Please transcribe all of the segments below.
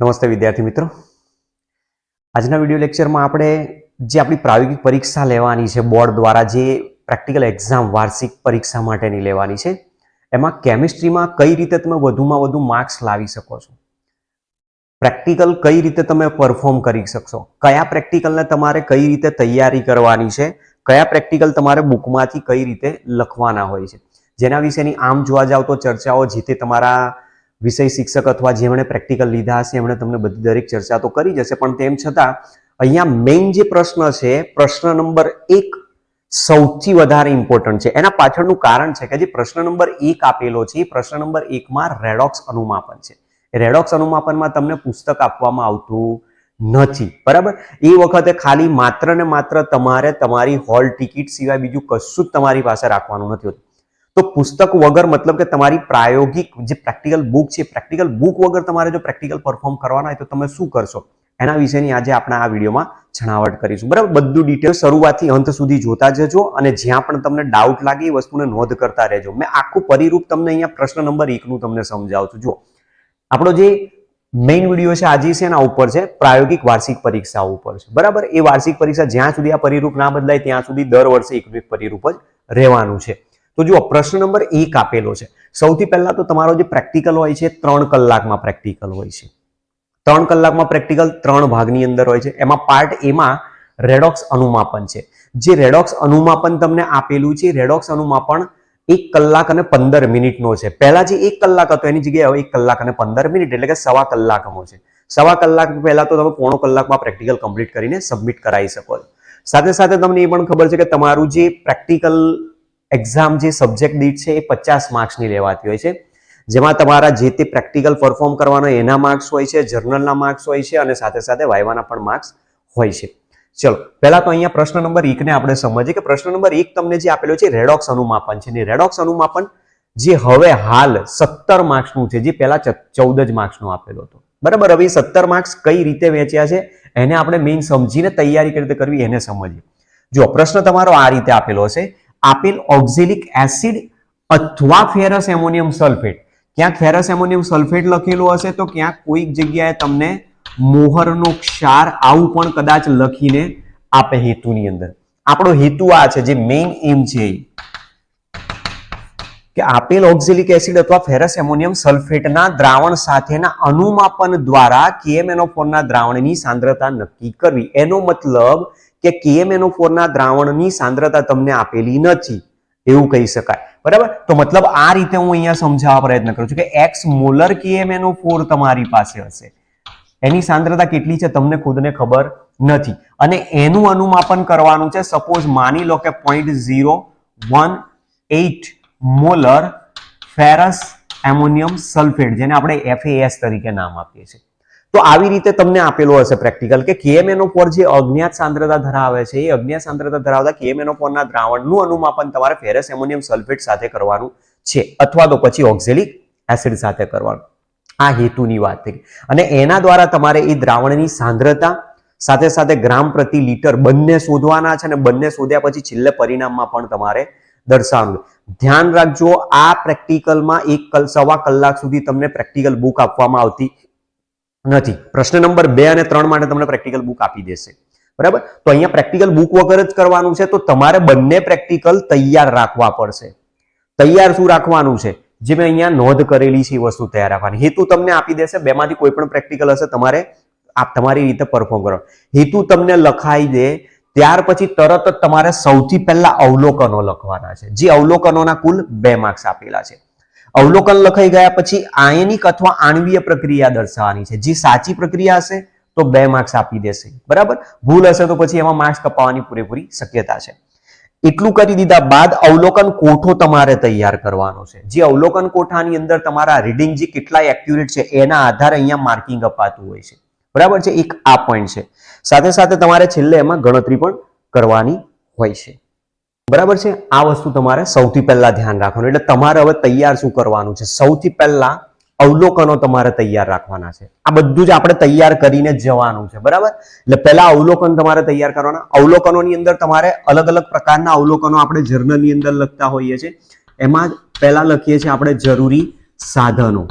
નમસ્તે વિદ્યાર્થી મિત્રો, આજના વિડિયો લેક્ચરમાં આપણે જે આપણી પ્રાયોગિક પરીક્ષા લેવાની છે બોર્ડ દ્વારા, જે પ્રેક્ટિકલ એક્ઝામ વાર્ષિક પરીક્ષા માટેની લેવાની છે, એમાં કેમિસ્ટ્રીમાં કઈ રીતે તમે વધુમાં વધુ માર્ક્સ લાવી શકો છો, પ્રેક્ટિકલ કઈ રીતે તમે પરફોર્મ કરી શકશો, કયા પ્રેક્ટિકલને તમારે કઈ રીતે તૈયારી કરવાની છે, કયા પ્રેક્ટિકલ તમારે બુકમાંથી કઈ રીતે લખવાના હોય છે, જેના વિશેની આમ જોવા જાવ તો ચર્ચાઓ જે તે તમારા વિષય શિક્ષક અથવા જેમણે પ્રેક્ટિકલ લીધા હશે એમણે તમને બધી દરેક ચર્ચા તો કરી જશે, પણ તેમ છતાં અહીંયા મેઇન જે પ્રશ્ન છે, પ્રશ્ન નંબર 1 સૌથી વધારે ઇમ્પોર્ટન્ટ છે. એના પાછળનું કારણ છે કે જે પ્રશ્ન નંબર 1 આપેલો છે, એ પ્રશ્ન નંબર 1 માં રેડોક્સ અનુમાપન છે. રેડોક્સ અનુમાપનમાં તમને પુસ્તક આપવામાં આવતું નથી, બરાબર. એ વખતે ખાલી માત્ર ને માત્ર તમારે તમારી હોલ ટિકિટ સિવાય બીજું કશું જ તમારી પાસે રાખવાનું નથી હોતું. તો પુસ્તક વગર મતલબ કે તમારી પ્રાયોગિક જે પ્રેક્ટિકલ બુક છે, પ્રેક્ટિકલ બુક વગર તમારે જો પ્રેક્ટિકલ પરફોર્મ કરવાના હોય તો તમે શું કરશો, એના વિશેની આજે આપણે આ વિડીયોમાં છણાવટ કરીશું, બરાબર. બધું ડિટેલ શરૂઆતથી અંત સુધી જોતા જજો અને જ્યાં પણ તમને ડાઉટ લાગે એ વસ્તુને નોંધ કરતા રહેજો. મેં આખું પરિરૂપ તમને અહીંયા પ્રશ્ન નંબર 1 નું તમને સમજાવું છું. જુઓ, આપણો જે મેઇન વિડીયો છે આજે છે એના ઉપર છે પ્રાયોગિક વાર્ષિક પરીક્ષા ઉપર છે, બરાબર. એ વાર્ષિક પરીક્ષા જ્યાં સુધી આ પરિરૂપ ના બદલાય ત્યાં સુધી દર વર્ષે એકનું એક પરિરૂપ જ રહેવાનું છે. તો જુઓ, પ્રશ્ન નંબર 1 આપેલો છે. સૌથી પહેલા તો તમારો જે પ્રેક્ટિકલ હોય છે 3 કલાકમાં પ્રેક્ટિકલ હોય છે. 3 કલાકમાં પ્રેક્ટિકલ 3 ભાગની અંદર હોય છે. એમાં પાર્ટ એ માં રેડોક્સ અનુમાપન છે. જે રેડોક્સ અનુમાપન તમને આપેલું છે, રેડોક્સ અનુમાપન 1 કલાક અને 15 મિનિટનો છે. પહેલા જે 1 કલાક હતો એની જગ્યાએ હવે 1 કલાક અને 15 મિનિટ એટલે કે સવા કલાકનો છે. સવા કલાક પહેલા તો તમે પોણો કલાકમાં પ્રેક્ટિકલ કમ્પ્લીટ કરીને સબમિટ કરાવી શકો છો. સાથે સાથે તમને એ પણ ખબર છે કે તમારું જે પ્રેક્ટિકલ એક્ઝામ જે સબ્જેક્ટ દીઠ છે એ 50 માર્ક્સની લેવાતી હોય છે, જેમાં તમારા જે તે પ્રેક્ટિકલ પરફોર્મ કરવાનો એના માર્ક્સ હોય છે, જર્નલના માર્ક્સ હોય છે અને સાથે સાથે વાયવાના પણ માર્ક્સ હોય છે. ચલો, પહેલા તો અહીંયા પ્રશ્ન નંબર 1 ને આપણે સમજીએ કે પ્રશ્ન નંબર 1 તમને જે આપેલો છે રેડોક્સ અનુમાપન છે. રેડોક્સ અનુમાપન જે હવે હાલ 17 માર્ક્સનું છે, જે પહેલા 14 જ માર્ક્સનું આપેલો હતો, બરાબર. હવે 17 માર્ક્સ કઈ રીતે વહેંચ્યા છે એને આપણે મેઇન સમજીને તૈયારી કઈ રીતે કરવી એને સમજીએ. જો પ્રશ્ન તમારો આ રીતે આપેલો છે, આપેલ ઓક્ઝેલિક એસિડ અથવા ફેરસ એમોનિયમ સલ્ફેટ, ક્યાંક ફેરસ એમોનિયમ સલ્ફેટ લખેલું હશે તો ક્યાંક કોઈક જગ્યાએ તમને મોહરનો ક્ષાર આવું પણ કદાચ લખીને આપે હેતુની અંદર. આપણો હેતુ આ છે, જે મેઇન એમ છે કે આપેલ ઓક્ઝેલિક એસિડ અથવા ફેરસ એમોનિયમ સલ્ફેટના દ્રાવણ સાથેના અનુમાપન દ્વારા KMnO4 ના દ્રાવણની સાંદ્રતા નક્કી કરવી. એનો મતલબ કે KMnO4 ના દ્રાવણની સાંદ્રતા તમને આપેલી નથી એવું કહી શકાય, બરાબર. તો મતલબ આ રીતે હું અહીંયા સમજાવવા પ્રયત્ન કરું છું કે x મોલર KMnO4 તમારી પાસે હશે, એની સાંદ્રતા કેટલી છે તમને ખુદને ખબર નથી અને એનું અનુમાપન કરવાનું છે. સપોઝ માની લો કે 0.018 મોલર ફેરસ એમોનિયમ સલ્ફેટ, જેને આપણે FAS તરીકે નામ આપીએ છીએ. તો આવી રીતે તમને આપેલો હશે પ્રેક્ટિકલ કે KMnO4 જે અજ્ઞાત સાંદ્રતા ધરાવે છે, એ અજ્ઞાત સાંદ્રતા ધરાવતા KMnO4 ના દ્રાવણનું અનુમાપન તમારે ફેરસ એમોનિયમ સલ્ફેટ સાથે કરવાનું છે અથવા તો પછી ઓક્ઝેલિક એસિડ સાથે કરવાનું. આ હેતુની વાત થઈ અને એના દ્વારા તમારે એ દ્રાવણની સાંદ્રતા સાથે સાથે ગ્રામ પ્રતિ લિટર બંને શોધવાના છે અને બંને શોધ્યા પછી છેલ્લે પરિણામમાં પણ તમારે દર્શાવવાનું. ધ્યાન રાખજો, આ પ્રેક્ટિકલમાં 1.25 કલાક સુધી તમને પ્રેક્ટિકલ બુક આપવામાં આવતી નથી. પ્રશ્ન નંબર 2 અને 3 માટે તમને પ્રેક્ટિકલ બુક આપી દેશે, બરાબર. તો અહીંયા પ્રેક્ટિકલ બુક વગર જ કરવાનું છે, તો તમારે બંને પ્રેક્ટિકલ તૈયાર રાખવા પડશે. તૈયાર શું રાખવાનું છે, જે મેં અહીંયા નોંધ કરેલી છે એ વસ્તુ તૈયાર રાખવાની. હેતુ તમને આપી દેશે, બેમાંથી કોઈ પણ પ્રેક્ટિકલ હશે તમારે તમારી રીતે પરફોર્મ કરવાનું. હેતુ તમને લખાઈ દે ત્યાર પછી તરત જ તમારે સૌથી પહેલા અવલોકનો લખવાના છે, જે અવલોકનોના કુલ 2 માર્ક્સ આપેલા છે. અવલોકન લખાઈ ગયા પછી આયનિક અથવા આણ્વીય પ્રક્રિયા દર્શાવવાની છે. જે સાચી પ્રક્રિયા હશે તો 2 માર્ક્સ આપી દેશે, બરાબર. ભૂલ હશે તો પછી એમાં માર્ક્સ કપાવવાની પૂરેપૂરી શક્યતા છે. એટલું કરી દીધા બાદ અવલોકન કોઠો તમારે તૈયાર કરવાનો છે. જે અવલોકન કોઠાની અંદર તમારા રીડિંગ જે કેટલા એક્યુરેટ છે એના આધારે અહીંયા માર્કિંગ અપાતું હોય છે, બરાબર છે. એક આ પોઈન્ટ છે. સાથે સાથે તમારે છેલ્લે એમાં ગણતરી પણ કરવાની હોય છે, બરાબર છે. આ વસ્તુ તમારે સૌથી પહેલા ધ્યાન રાખવાનું. એટલે તમારે હવે તૈયાર શું કરવાનું છે, સૌથી પહેલા અવલોકનો તમારે તૈયાર રાખવાના છે. આ બધું જ આપણે તૈયાર કરીને જવાનું છે, બરાબર. એટલે પહેલા અવલોકન તમારે તૈયાર કરવાના. અવલોકનોની અંદર તમારે અલગ અલગ પ્રકારના અવલોકનો આપણે જર્નલની અંદર લખતા હોઈએ છીએ. એમાં પહેલા લખીએ છીએ આપણે જરૂરી સાધનો.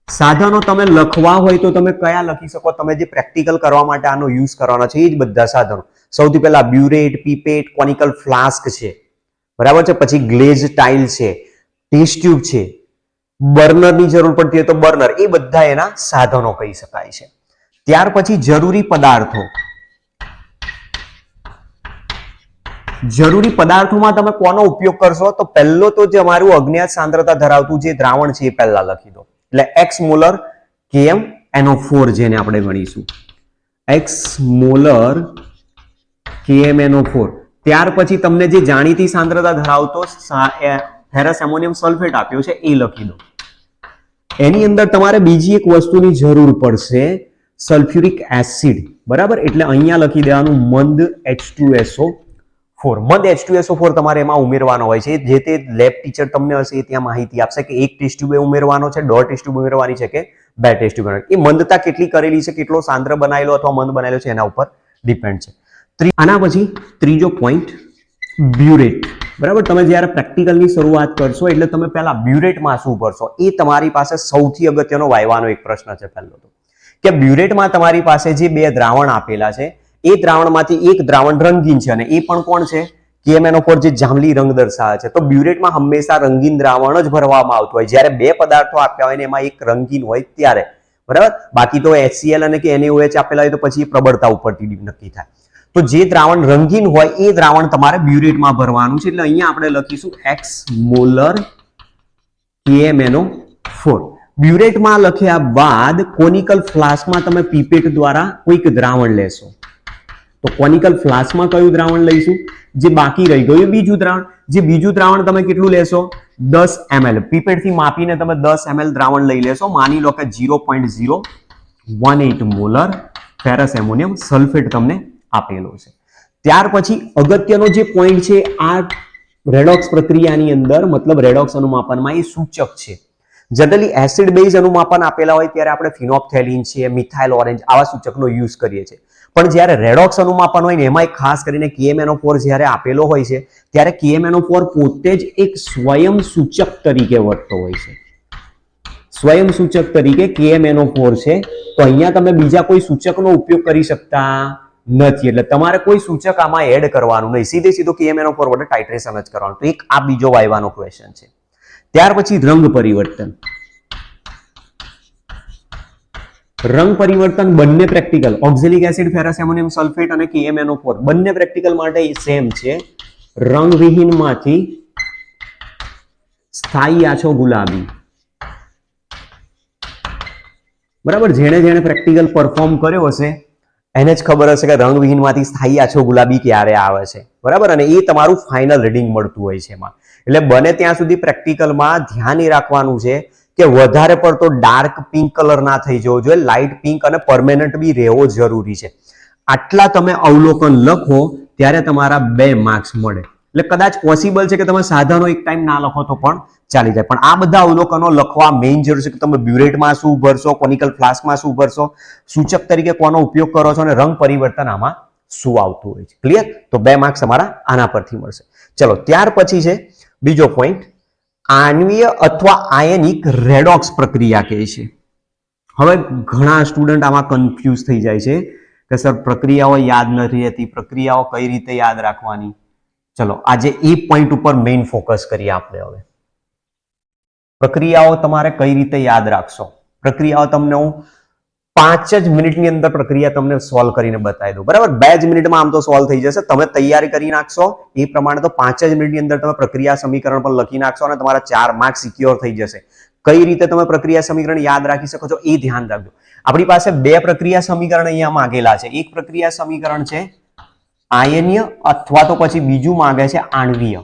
સાધનો તમે લખવા હોય તો તમે કયા લખી શકો? તમે જે પ્રેક્ટિકલ કરવા માટે આનો યુઝ કરવાનો છે એ જ બધા સાધનો. સૌથી પહેલા બ્યુરેટ, પીપેટ, કોનિકલ ફ્લાસ્ક છે, બરાબર છે. પછી ગ્લેઝ ટાઇલ છે, ટેસ્ટ ટ્યુબ છે, બર્નરની જરૂર પડતી હોય તો બર્નર, એ બધા એના સાધનો કહી શકાય છે. ત્યાર પછી જરૂરી પદાર્થો. જરૂરી પદાર્થોમાં તમે કોનો ઉપયોગ કરશો? તો પહેલો તો જે અમારું અજ્ઞાત સાંદ્રતા ધરાવતું જે દ્રાવણ છે એ પહેલા લખી દો. એટલે એક્સ મોલર KmNO4 જેને આપણે ગણીશું, એક્સ મોલર KmNO4. ત્યાર પછી તમને જે જાણીતી સાંદ્રતા ધરાવતો ફેરસ એમોનિયમ સલ્ફેટ આપ્યો છે એ લખી દો. એની અંદર તમારે બીજી એક વસ્તુની જરૂર પડશે, સલ્ફ્યુરિક એસિડ, બરાબર. એટલે અહીંયા લખી દેવાનું મંદ H2SO4. મંદ H2SO4 તમારે એમાં ઉમેરવાનો હોય છે. જે તે લેબ ટીચર તમને હશે એ ત્યાં માહિતી આપશે કે એક ટેસ્ટ ટ્યુબ ઉમેરવાનો છે, 1.5 ટેસ્ટ ટ્યુબ ઉમેરવાની છે કે 2 ટેસ્ટ ટ્યુબ. એ મંદતા કેટલી કરેલી છે, કેટલો સાંદ્ર બનાવેલો અથવા મંદ બનાવેલો છે એના ઉપર ડિપેન્ડ છે. આના પછી ત્રીજો પોઈન્ટ બ્યુરેટ, બરાબર. તમે જ્યારે પ્રેક્ટિકલની શરૂઆત કરશો એટલે તમે પહેલા બ્યુરેટમાં શું કરશો એ તમારી પાસે સૌથી અગત્યનો વાયવાનો એક પ્રશ્ન છે. પહેલો તો કે બ્યુરેટમાં તમારી પાસે જે બે દ્રાવણ આપેલા છે એ દ્રાવણમાંથી એક દ્રાવણ રંગીન છે અને એ પણ કોણ છે? KmNO4 જે જાંબલી રંગ દર્શાવે છે. તો બ્યુરેટમાં હંમેશા રંગીન દ્રાવણ જ ભરવામાં આવતું હોય જ્યારે બે પદાર્થો આપ્યા હોય ને એમાં એક રંગીન હોય ત્યારે, બરાબર. બાકી તો HCl અને કે NaOH આપેલા હોય તો પછી પ્રબળતા ઉપરથી નક્કી થાય. તો જે દ્રાવણ રંગીન હોય એ દ્રાવણ તમારે બ્યુરેટમાં ભરવાનું છે. એટલે અહીંયા આપણે લખીશું એક્સ મોલર KmNO4. બ્યુરેટમાં લખ્યા બાદ કોનિકલ ફ્લાસ્કમાં તમે પીપેટ દ્વારા કોઈક દ્રાવણ લેશો. તો કોનિકલ ફ્લાસ્કમાં કયું દ્રાવણ લઈશું? જે બાકી રહી ગયું બીજું દ્રાવણ. જે બીજું દ્રાવણ તમે કેટલું લેશો? 10 ml. પીપેટથી માપીને તમે 10 ml દ્રાવણ લઈ લેશો. માની લો કે 0.018 મોલર ફેરસ એમોનિયમ સલ્ફેટ તમને આપેલો છે. ત્યાર પછી અગત્યનો જે પોઈન્ટ છે આ રેડોક્સ પ્રક્રિયાની અંદર, મતલબ રેડોક્સ અનુમાપનમાં, એ સૂચક છે. જનરલી એસિડ બેઝ અનુમાપન આપેલા હોય ત્યારે આપણે ફિનોપ્થેલિન છે, મિથાઇલ ઓરેન્જ આવા સૂચકનો યુઝ કરીએ છીએ. પણ જ્યારે રેડોક્સ અનુમાપન હોય ને એમાં ખાસ કરીને KmNO4 જ્યારે આપેલો હોય છે ત્યારે KmNO4 પોતે જ એક સ્વયં સૂચક તરીકે વર્તતો હોય છે. સ્વયં સૂચક તરીકે KmNO4 છે. તો અહીંયા તમે બીજા કોઈ સૂચકનો ઉપયોગ કરી શકતા નથી. એટલે તમારે કોઈ સૂચક આમાં એડ કરવાનું નહીં, સીધો KmNO4 વડે ટાઇટ્રેશન જ કરવાનું. તો એક આ બીજો વાયવાનો ક્વેશ્ચન છે. ત્યાર પછી રંગ પરિવર્તન. રંગ પરિવર્તન બંને practical, oxalic acid, ferrous ammonium sulphate અને KmNO4 બંને પ્રેક્ટિકલ માટે સેમ છે. રંગવિહીનમાંથી સ્થાયી આછો ગુલાબી, બરાબર. જેણે પ્રેક્ટિકલ પરફોર્મ કર્યો હશે એને જ ખબર હશે કે રંગવિહીનમાંથી સ્થાયી આછો ગુલાબી ક્યારે આવે છે, બરાબર. અને એ તમારું ફાઇનલ રીડિંગ મળતું હોય છે એમાં. એટલે બને ત્યાં સુધી પ્રેક્ટિકલમાં ધ્યાન એ રાખવાનું છે કે વધારે પડતો ડાર્ક પિંક કલર ના થઈ જવો જોઈએ, લાઇટ પિંક અને પરમેનન્ટ બી રહેવો જરૂરી છે. આટલા તમે અવલોકન લખો ત્યારે તમારા 2 માર્ક્સ મળે. એટલે કદાચ પોસિબલ છે કે તમે સાધનો એક ટાઈમ ના લખો તો પણ ચાલી જાય, પણ આ બધા અવલોકનો લખવા મેઇન જરૂર છે કે તમે બ્યુરેટમાં શું ભરશો, કોનિકલ ફ્લાસ્કમાં શું ભરશો, સૂચક તરીકે કોનો ઉપયોગ કરો છો અને રંગ પરિવર્તન આમાં શું આવતું હોય છે. ક્લિયર? તો 2 માર્ક્સ તમારા આના પરથી મળશે. ચલો, ત્યાર પછી છે બીજો પોઈન્ટ, આણ્વીય અથવા આયનિક રેડોક્સ પ્રક્રિયા કહે છે. હવે ઘણા સ્ટુડન્ટ આમાં કન્ફ્યુઝ થઈ જાય છે કે સર પ્રક્રિયાઓ યાદ નથી રહેતી, પ્રક્રિયાઓ કઈ રીતે યાદ રાખવાની. ચલો, આજે એ પોઈન્ટ ઉપર મેઇન ફોકસ કરીએ આપણે. હવે પ્રક્રિયાઓ તમારે કઈ રીતે યાદ રાખશો? પ્રક્રિયાઓ તમને હું 5 જ મિનિટની અંદર પ્રક્રિયા તમને સોલ્વ કરીને બતાવી દઉં, બરાબર. 2 જ મિનિટમાં આમ તો સોલ્વ થઈ જશે. તમે તૈયારી કરી નાખશો એ પ્રમાણે તો 5 જ મિનિટની અંદર તમે પ્રક્રિયા સમીકરણ પણ લખી નાખશો અને તમારા 4 માર્ક્સ સિક્યોર થઈ જશે. કઈ રીતે તમે પ્રક્રિયા સમીકરણ યાદ રાખી શકો છો એ ધ્યાન રાખજો. આપણી પાસે 2 પ્રક્રિયા સમીકરણ અહીંયા માંગેલા છે. એક પ્રક્રિયા સમીકરણ છે આયનીય અથવા તો પછી બીજું માંગે છે આણ્વીય.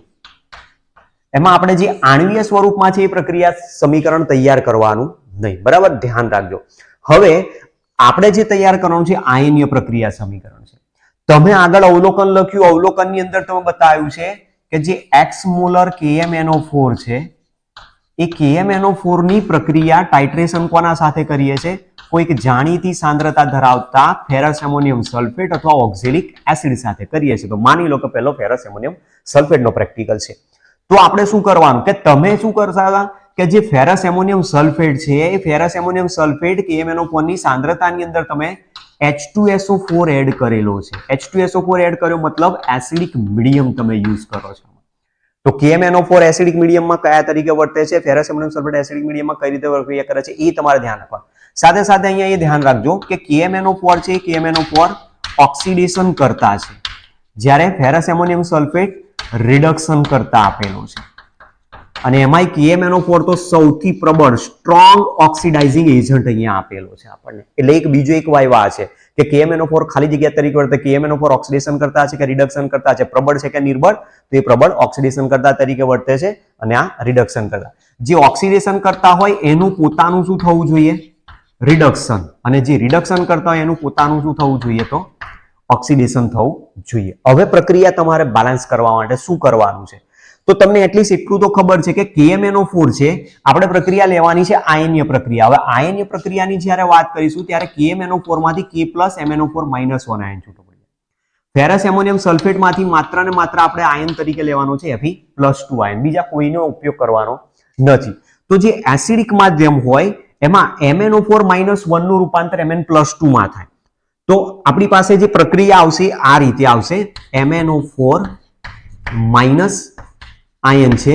એમાં આપણે જે આણ્વીય સ્વરૂપમાં છે એ પ્રક્રિયા સમીકરણ તૈયાર કરવાનું નહીં, બરાબર. ધ્યાન રાખજો. હવે આપણે જે તૈયાર કરવાનું છે આયનીય પ્રક્રિયા સમીકરણ છે. તમે આગળ અવલોકન લખ્યું, અવલોકનની અંદર તમે બતાવ્યું છે કે જે એક્સ મોલર KmNO4 છે એ KmNO4 ની પ્રક્રિયા ટાઇટ્રેશન કોના સાથે કરીએ છીએ? કોઈક જાણીતી સાંદ્રતા ધરાવતા ફેરસ એમોનિયમ સલ્ફેટ અથવા ઓક્ઝેલિક એસિડ સાથે કરીએ છીએ. તો માની લો કે પહેલો ફેરસ એમોનિયમ સલ્ફેટનો પ્રેક્ટિકલ છે. તો આપણે શું કરવાનું કે તમે શું કરતા હતા કે જે ફેરસ એમોનિયમ સલ્ફેટ છે એ ફેરસ એમોનિયમ સલ્ફેટ KMnO4 ની સાંદ્રતાની અંદર તમે H2SO4 એડ કરેલો છે. H2SO4 એડ કર્યો મતલબ એસિડિક મીડિયમ તમે યુઝ કરો છો. તો KMnO4 એસિડિક મીડિયમમાં કયા તરીકે વર્તે છે, ફેરસ એમોનિયમ સલ્ફેટ એસિડિક મીડિયમમાં કઈ રીતે પ્રક્રિયા કરે છે એ તમારે ધ્યાન રાખવા. સાથે સાથે અહીંયા એ ધ્યાન રાખજો કે KMnO4 છે, KMnO4 ઓક્સિડેશન કરતા છે, જ્યારે ફેરસ એમોનિયમ સલ્ફેટ રિડક્શન કરતા આપેલો છે. અને એમાંય KMnO4 તો સૌથી પ્રબળ સ્ટ્રોંગ ઓક્સિડાઇઝિંગ એજન્ટ અહીંયા આપેલો છે આપણને. એટલે એક બીજો એક વાયવા છે કે KMnO4 ખાલી જગ્યા તરીકે વર્તે, KMnO4 ઓક્સિડેશન કરતા છે કે રિડક્શન કરતા છે, પ્રબળ છે કે નિર્બળ, તો એ પ્રબળ ઓક્સિડેશન કરતા તરીકે વર્તે છે અને આ રિડક્શન કરતા. જે ઓક્સિડેશન કરતા હોય એનું પોતાનું શું થવું જોઈએ, રિડક્શન, અને જે રિડક્શન કરતા હોય એનું પોતાનું શું થવું જોઈએ, તો ઓક્સિડેશન થવું જોઈએ. હવે પ્રક્રિયા તમારે બેલેન્સ કરવા માટે શું કરવાનું છે, તો તમને એટલીસ્ટ એટલું તો ખબર છે કે KMnO4 છે, આપણે પ્રક્રિયા લેવાની છે આયનીય પ્રક્રિયા. હવે આયનીય પ્રક્રિયાની જ્યારે વાત કરીશું ત્યારે KMnO4 માંથી K+MnO4 -1 આયન છૂટો પડે. ફેરસ એમોનિયમ સલ્ફેટ માંથી માત્ર ને માત્ર આપણે આયન તરીકે લેવાનો છે Fe+2 આયન, બીજા કોઈનો ઉપયોગ કરવાનો નથી. તો જે એસિડિક માધ્યમ હોય એમાં MnO4 -1 નું રૂપાંતર Mn+2 માં થાય. તો આપણી પાસે જે પ્રક્રિયા આવશે આ રીતે આવશે, MnO4 આયન છે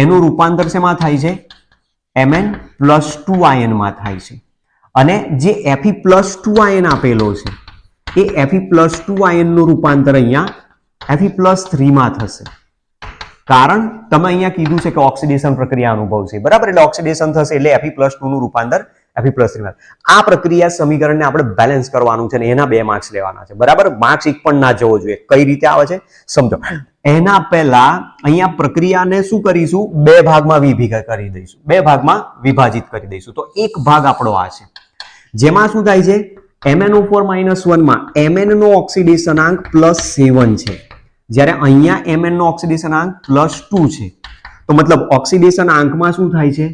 એનું રૂપાંતર શેમાં થાય છે, Mn+2 આયનમાં થાય છે. અને જે Fe+2 આયન આપેલો છે એ Fe+2 આયનનું રૂપાંતર અહીંયા Fe+3 માં થશે. કારણ તમે અહીંયા કીધું છે કે ઓક્સિડેશન પ્રક્રિયા અનુભવશે, બરાબર, એટલે ઓક્સિડેશન થશે એટલે Fe+2 નું રૂપાંતર Fe+3 માં. આ પ્રક્રિયા સમીકરણને આપણે બેલેન્સ કરવાનું છે અને એના 2 માર્ક્સ લેવાના છે, બરાબર. માર્ક્સ એક પણ ના જવો જોઈએ. કઈ રીતે આવે છે સમજો. એના પહેલા અહીંયા પ્રક્રિયાને શું કરીશું, 2 ભાગમાં વિભાજિત કરી દઈશું, 2 ભાગમાં વિભાજિત કરી દઈશું. તો એક ભાગ આપણો આ છે જેમાં શું થાય છે, MnO4 -1 માં Mn નો ઓક્સિડેશનાંક +7 છે, જ્યારે અહીંયા Mn નો ઓક્સિડેશનાંક +2 છે. તો મતલબ ઓક્સિડેશન આંકમાં શું થાય છે,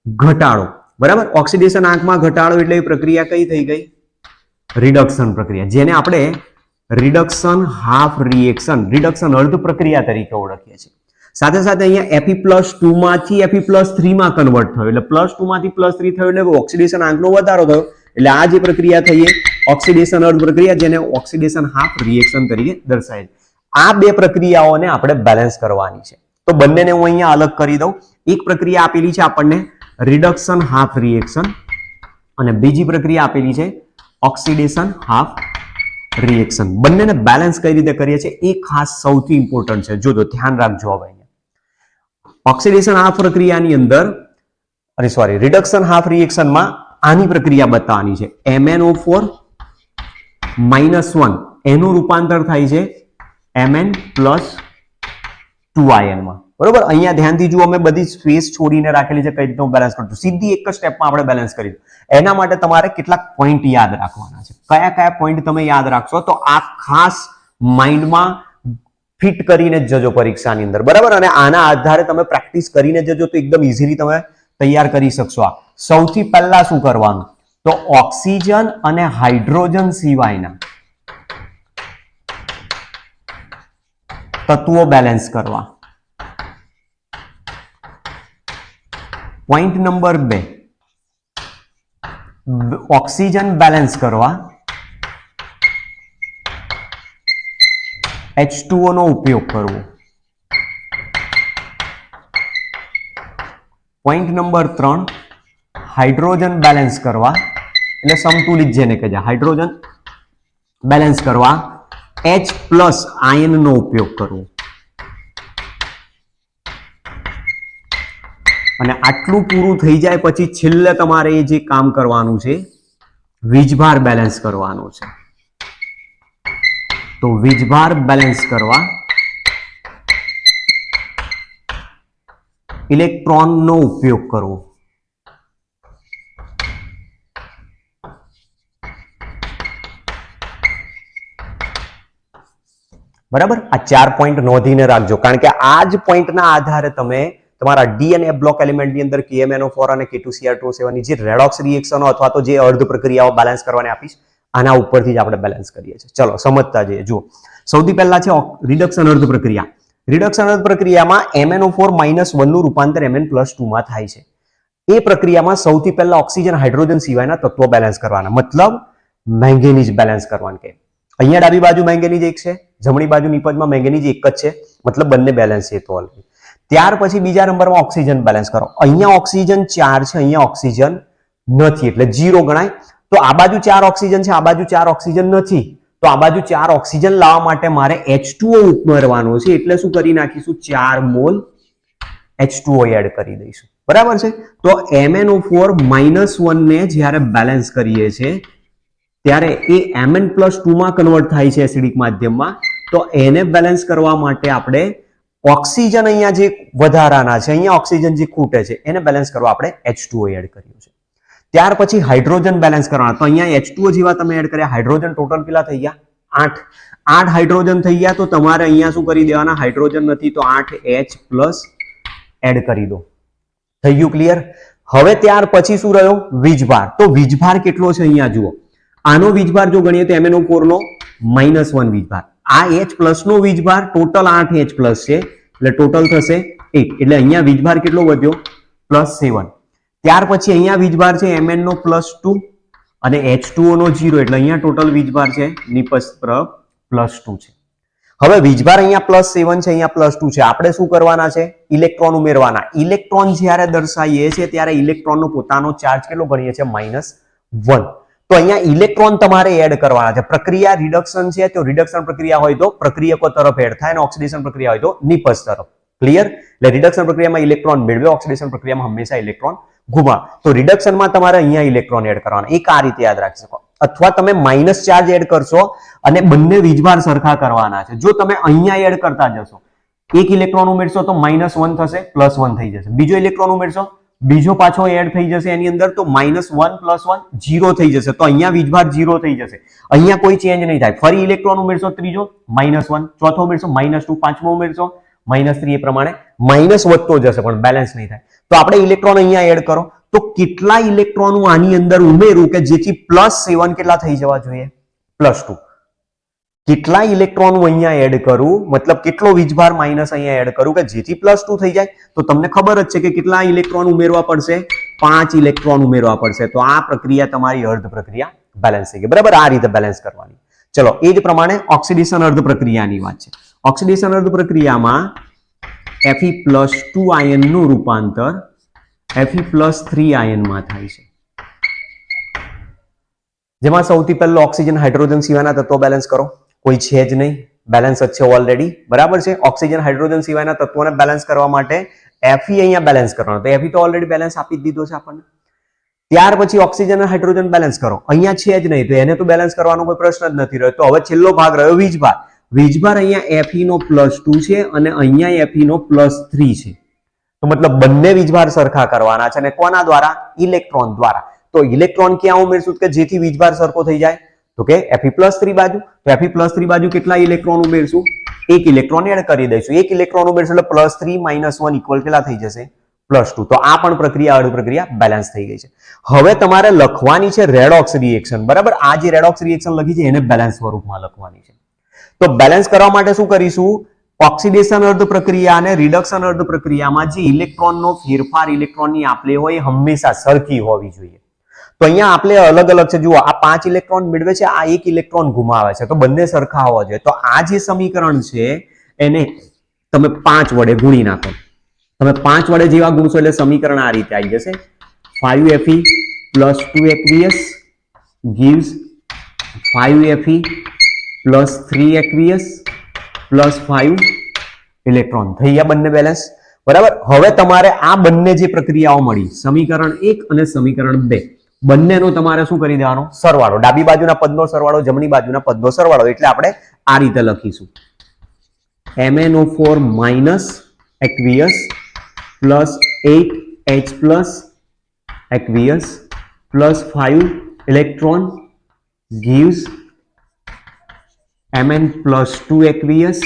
ઘટાડો, બરાબર. ઓક્સિડેશન આંકમાં ઘટાડો એટલે એ પ્રક્રિયા કઈ થઈ ગઈ, રિડક્શન પ્રક્રિયા, જેને આપણે રિડક્શન હાફ રિએક્શન, રિડક્શન અર્ધ પ્રક્રિયા તરીકે ઓળખીએ છીએ. સાથે સાથે અહીંયા Fe+2 માંથી Fe+3 માં કન્વર્ટ થયો, એટલે +2 માંથી +3 થયો એટલે ઓક્સિડેશન આંકનો વધારો થયો. એટલે આ જે પ્રક્રિયા થઈ એ ઓક્સિડેશન અર્ધ પ્રક્રિયા, જેને ઓક્સિડેશન હાફ રિએક્શન તરીકે દર્શાય છે. આ 2 પ્રક્રિયાઓને આપણે બેલેન્સ કરવાની છે. તો બંનેને હું અહીંયા અલગ કરી દઉં. એક પ્રક્રિયા આપેલી છે આપણને રિડક્શન હાફ રિએક્શન અને બીજી પ્રક્રિયા આપેલી છે ઓક્સિડેશન હાફ રિએક્શન. બંનેને બેલેન્સ કઈ રીતે કરીએ છીએ એ ખાસ સૌથી ઇમ્પોર્ટન્ટ છે. જોજો, ધ્યાન રાખજો. હવે ઓક્સિડેશન હાફ પ્રક્રિયાની અંદર રિડક્શન હાફ રિએક્શનમાં આની પ્રક્રિયા બતાવવાની છે. MnO4 -1 એનું રૂપાંતર થાય છે Mn+2 આયનમાં, બરોબર. અહીંયા ધ્યાનથી જુઓ, અમે બધી સ્પેસ છોડીને રાખેલી છે, કઈ રીતે હું બેલેન્સ કરું છું. સીધી એક જ સ્ટેપમાં આપણે બેલેન્સ કરી. એના માટે તમારે કેટલાક પોઈન્ટ યાદ રાખવાના છે. કયા કયા પોઈન્ટ તમે યાદ રાખશો તો આ ખાસ માઇન્ડમાં ફિટ કરીને જજો પરીક્ષાની અંદર, બરાબર. અને આના આધારે તમે પ્રેક્ટિસ કરીને જજો તો એકદમ ઇઝીલી તમે તૈયાર કરી શકશો. આ સૌથી પહેલા શું કરવાનું, તો ઓક્સિજન અને હાઇડ્રોજન સિવાયના તત્વો બેલેન્સ કરવા. પોઈન્ટ નંબર 2, ઓક્સિજન બેલેન્સ કરવા H2O નો ઉપયોગ કરવો. પોઈન્ટ નંબર 3, હાઇડ્રોજન બેલેન્સ કરવા, એટલે સંતુલિત જેને કહે છે, હાઇડ્રોજન બેલેન્સ કરવા H+ આયન નો ઉપયોગ કરવો. અને આટલું પૂરું થઈ જાય પછી છેલ્લે તમારે જે કામ કરવાનું છે વીજભાર બેલેન્સ કરવાનો છે. તો વીજભાર બેલેન્સ કરવા ઇલેક્ટ્રોનનો ઉપયોગ કરવો. બરાબર. આ 4 પોઈન્ટ નોંધીને રાખજો, કારણ કે આ જ પોઈન્ટના આધારે તમે તમારા ડી અને એફ બ્લોક એલિમેન્ટની અંદર KMnO4 અને K2Cr2O7 ની જે રેડોક્સ રિએક્શનો અથવા તો જે અર્ધ પ્રક્રિયાઓ બેલેન્સ કરવાની આપીશ, આના ઉપરથી જ આપણે બેલેન્સ કરીએ છીએ. ચલો સમજતા જઈએ. જુઓ, સૌથી પહેલા છે રિડક્શન અર્ધ પ્રક્રિયા. રિડક્શન અર્ધ પ્રક્રિયામાં MnO4 -1 નું રૂપાંતર Mn+2 માં થાય છે. એ પ્રક્રિયામાં સૌથી પહેલા ઓક્સિજન હાઇડ્રોજન સિવાયના તત્વો બેલેન્સ કરવાના, મતલબ મેંગેનીઝ બેલેન્સ કરવાનું કે અહીંયા ડાબી બાજુ મેંગેનીઝ 1 છે, જમણી બાજુ નિપજમાં મેંગેનીઝ 1 જ છે, મતલબ બંને બેલેન્સ છે. તો ઓલરેડી ત્યાર પછી બીજા નંબરમાં ઓક્સિજન બેલેન્સ કરો. અહીંયા ઓક્સિજન 4 છે, અહીંયા ઓક્સિજન નથી એટલે 0 ગણાય. તો આ બાજુ 4 ઓક્સિજન છે, આ બાજુ 4 ઓક્સિજન નથી, તો આ બાજુ 4 ઓક્સિજન લાવવા માટે મારે H2O ઉમેરવાનો છે એટલે શું કરી નાખીશું 4 મોલ H2O એડ કરી દઈશું. બરાબર છે. તો MnO4 -1 ને જ્યારે બેલેન્સ કરીએ છીએ ત્યારે એ Mn+2 માં કન્વર્ટ થાય છે એસિડિક માધ્યમમાં. તો એને બેલેન્સ કરવા માટે આપણે ઓક્સિજન અહીંયા જે વધારાના છે, અહીંયા ઓક્સિજન જે ખૂટે છે એને બેલેન્સ કરવા આપણે H2O એડ કર્યું છે. ત્યાર પછી હાઇડ્રોજન બેલેન્સ કરવાના. તો અહીંયા H2O જેવા તમે એડ કર્યા, હાઇડ્રોજન ટોટલ કેટલા થઈ ગયા 8. 8 હાઇડ્રોજન થઈ ગયા. તો તમારે અહીંયા શું કરી દેવાના, હાઇડ્રોજન નથી તો 8H+ એડ કરી દો. થઈ ગયું ક્લિયર. હવે ત્યાર પછી શું રહ્યો વીજભાર. તો વીજભાર કેટલો છે અહીંયા જુઓ, આનો વીજભાર જો ગણીએ તો MnO4 નો -1 વીજભાર, આ H+ નો વીજભાર ટોટલ 8H+ છે એટલે ટોટલ થશે 8 એટલે અહીંયા વીજભાર કેટલો વધ્યો +7. ત્યાર પછી અહીંયા વીજભાર છે Mn નો +2 અને H2O નો 0 એટલે અહીંયા ટોટલ વીજભાર છે નિપજ +2 છે. હવે વીજભાર અહીંયા +7 છે, અહીંયા +2 છે. આપણે શું કરવાના છે, ઇલેક્ટ્રોન ઉમેરવાના. ઇલેક્ટ્રોન જ્યારે દર્શાવીએ છીએ ત્યારે ઇલેક્ટ્રોનનો પોતાનો ચાર્જ કેટલો ગણીએ છીએ -1. તો અહીંયા ઇલેક્ટ્રોન તમારે એડ કરવાના છે. પ્રક્રિયા રિડક્શન છે તો રિડક્શન પ્રક્રિયા હોય તો પ્રક્રિયકો તરફ એડ થાય અને ઓક્સિડેશન પ્રક્રિયા હોય તો નિપજ તરફ. ક્લિયર. એટલે રિડક્શન પ્રક્રિયામાં ઇલેક્ટ્રોન મેળવે, ઓક્સિડેશન પ્રક્રિયામાં હંમેશા ઇલેક્ટ્રોન ગુમાવ. તો રિડક્શનમાં તમારે અહીંયા ઇલેક્ટ્રોન એડ કરવાના. એક આ રીતે યાદ રાખી શકો. અથવા તમે માઇનસ ચાર્જ એડ કરશો અને બંને વીજભાર સરખા કરવાના છે. જો તમે અહીંયા એડ કરતા જશો, એક ઇલેક્ટ્રોન ઉમેરશો તો -1 થશે, +1 થઈ જશે. બીજો ઇલેક્ટ્રોન ઉમેરશો, બીજો પાછો એડ થઈ જશે એની અંદર, તો -1 + 1 0 થઈ જશે. તો અહીંયા વીજભાર 0 થઈ જશે, અહીંયા કોઈ ચેન્જ નહીં થાય. ફરી ઇલેક્ટ્રોન ઉમેરશો ત્રીજો -1, ચોથો ઉમેરશો -2, પાંચમો ઉમેરશો -3, એ પ્રમાણે માઇનસ વધતો જશે પણ બેલેન્સ નહીં થાય. તો આપણે ઇલેક્ટ્રોન અહીંયા એડ કરો. તો કેટલા ઇલેક્ટ્રોન હું આની અંદર ઉમેરું કે જેથી +7 કેટલા થઈ જવા જોઈએ +2. કેટલા ઇલેક્ટ્રોન હું અહીંયા એડ કરું, મતલબ કેટલો વીજભાર માઇનસ અહીંયા એડ કરું કે જેથી +2 થઈ જાય. તો તમને ખબર જ છે કે કેટલા ઇલેક્ટ્રોન ઉમેરવા પડશે, 5 ઇલેક્ટ્રોન ઉમેરવા પડશે. તો આ પ્રક્રિયા તમારી અર્ધ પ્રક્રિયા બેલેન્સ થઈ ગઈ. બરાબર, આ રીતે બેલેન્સ કરવાની. ચલો, એ જ પ્રમાણે ઓક્સિડેશન અર્ધ પ્રક્રિયાની વાત છે. ઓક્સિડેશન અર્ધ પ્રક્રિયામાં Fe+2 આયનનું રૂપાંતર Fe+3 આયનમાં થાય છે, જેમાં સૌથી પહેલો ઓક્સિજન હાઇડ્રોજન સિવાયના તત્વો બેલેન્સ કરો. કોઈ છે જ નહીં, બેલેન્સ જ છે ઓલરેડી. બરાબર છે. ઓક્સિજન હાઇડ્રોજન સિવાયના તત્વોને બેલેન્સ કરવા માટે Fe અહીંયા બેલેન્સ કરવાનો. તો Fe તો ઓલરેડી બેલેન્સ આપી જ દીધો છે આપણને. ત્યાર પછી ઓક્સિજન અને હાઇડ્રોજન બેલેન્સ કરો. અહીંયા છે જ નહીં તો એને તો બેલેન્સ કરવાનો કોઈ પ્રશ્ન જ નથી રહ્યો. તો હવે છેલ્લો ભાગ રહ્યો વીજભાર. વીજભાર અહીંયા Fe નો +2 છે અને અહીંયા Fe નો +3 છે. તો મતલબ બંને વીજભાર સરખા કરવાના છે અને કોના દ્વારા, ઇલેક્ટ્રોન દ્વારા. તો ઇલેક્ટ્રોન ક્યાં ઉમેરશું કે જેથી વીજભાર સરખો થઈ જાય, તો કે Fe+3 બાજુ. તો Fe+3 બાજુ કેટલા ઇલેક્ટ્રોન ઉમેરશું, એક ઇલેક્ટ્રોન એડ કરી દઈશું. એક ઇલેક્ટ્રોન ઉમેરશું એટલે +3 - 1 = કેટલા થઈ જશે +2. તો આ પણ પ્રક્રિયા અર્ધ પ્રક્રિયા બેલેન્સ થઈ ગઈ છે. હવે તમારે લખવાની છે રેડોક્સ રિએક્શન. બરાબર, આ જે રેડોક્સ રિએક્શન લખી છે એને બેલેન્સ સ્વરૂપમાં લખવાની છે. તો બેલેન્સ કરવા માટે શું કરીશું, ઓક્સિડેશન અર્ધ પ્રક્રિયા અને રિડક્શન અર્ધ પ્રક્રિયામાં જે ઇલેક્ટ્રોનનો ફેરફાર, ઇલેક્ટ્રોનની આપલે હોય એ હંમેશા સરખી હોવી જોઈએ. તો અહીંયા આપલે અલગ અલગ છે. જુઓ, આ 5 ઇલેક્ટ્રોન મેળવે છે, આ 1 ઇલેક્ટ્રોન ગુમાવે છે, તો બંને સરખા હોવા જોઈએ. તો આ જે સમીકરણ છે એને તમે 5 વડે ગુણી નાખો. તમે 5 વડે જેવા ગુણશો એટલે સમીકરણ આ રીતે આવી જશે. 5Fe + 2 aqueous gives 5Fe + 3 aqueous + 5 electron. થઈ ગયા બંને બેલેન્સ. બરાબર. હવે તમારે આ બંને જે પ્રક્રિયાઓ મળી, સમીકરણ 1 અને સમીકરણ 2, બંનેનો તમારે શું કરી દેવાનો, સરવાળો. ડાબી બાજુના પદનો સરવાળો, જમણી બાજુના પદનો સરવાળો. એટલે આપણે આ રીતે લખીશું, MnO4- aqueous + 8H+ aqueous + 5 electron gives Mn+2 aqueous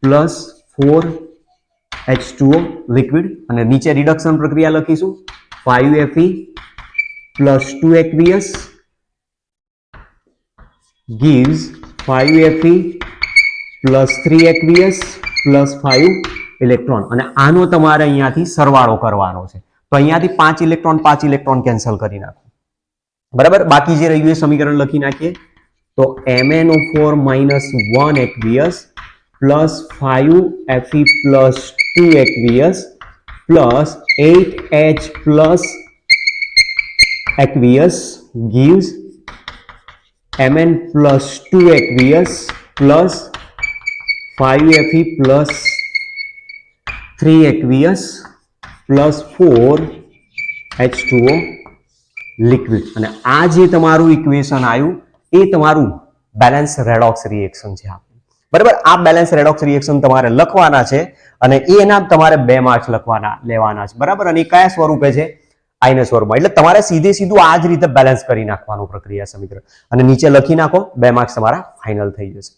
+ 4 H2O liquid. અને નીચે રિડક્શન પ્રક્રિયા લખીશું, 5Fe + 2 aqueous gives 5Fe + 3 aqueous + 5 electron. અને આનો તમારે અહીંયાથી સરવાળો કરવાનો છે. તો અહીંયાથી 5 ઇલેક્ટ્રોન કેન્સલ કરી નાખો. બરાબર, બાકી જે રહ્યું એ સમીકરણ લખી નાખીએ. તો MnO4 - 1 aqueous plus 5 Fe plus 2 aqueous plus 8H plus aqueous gives Mn plus 2 aqueous plus 5 Fe plus 3 aqueous plus 4 H2O liquid. અને આ જે તમારું ઇક્વેશન આવ્યું એ તમારું બેલેન્સ રેડોક્સ રિએક્શન છે. બરાબર, આ બેલેન્સ રેડોક્સ રિએક્શન તમારે લખવાના છે અને એના તમારે 2 માર્ક્સ લેવાના છે. બરાબર, અને એ કયા સ્વરૂપે છે? આઈના સ્વરૂપમાં. એટલે તમારે સીધું આ જ રીતે બેલેન્સ કરી નાખવાનું પ્રક્રિયા સમીકરણ અને નીચે લખી નાખો. 2 માર્ક્સ તમારા ફાઇનલ થઈ જશે.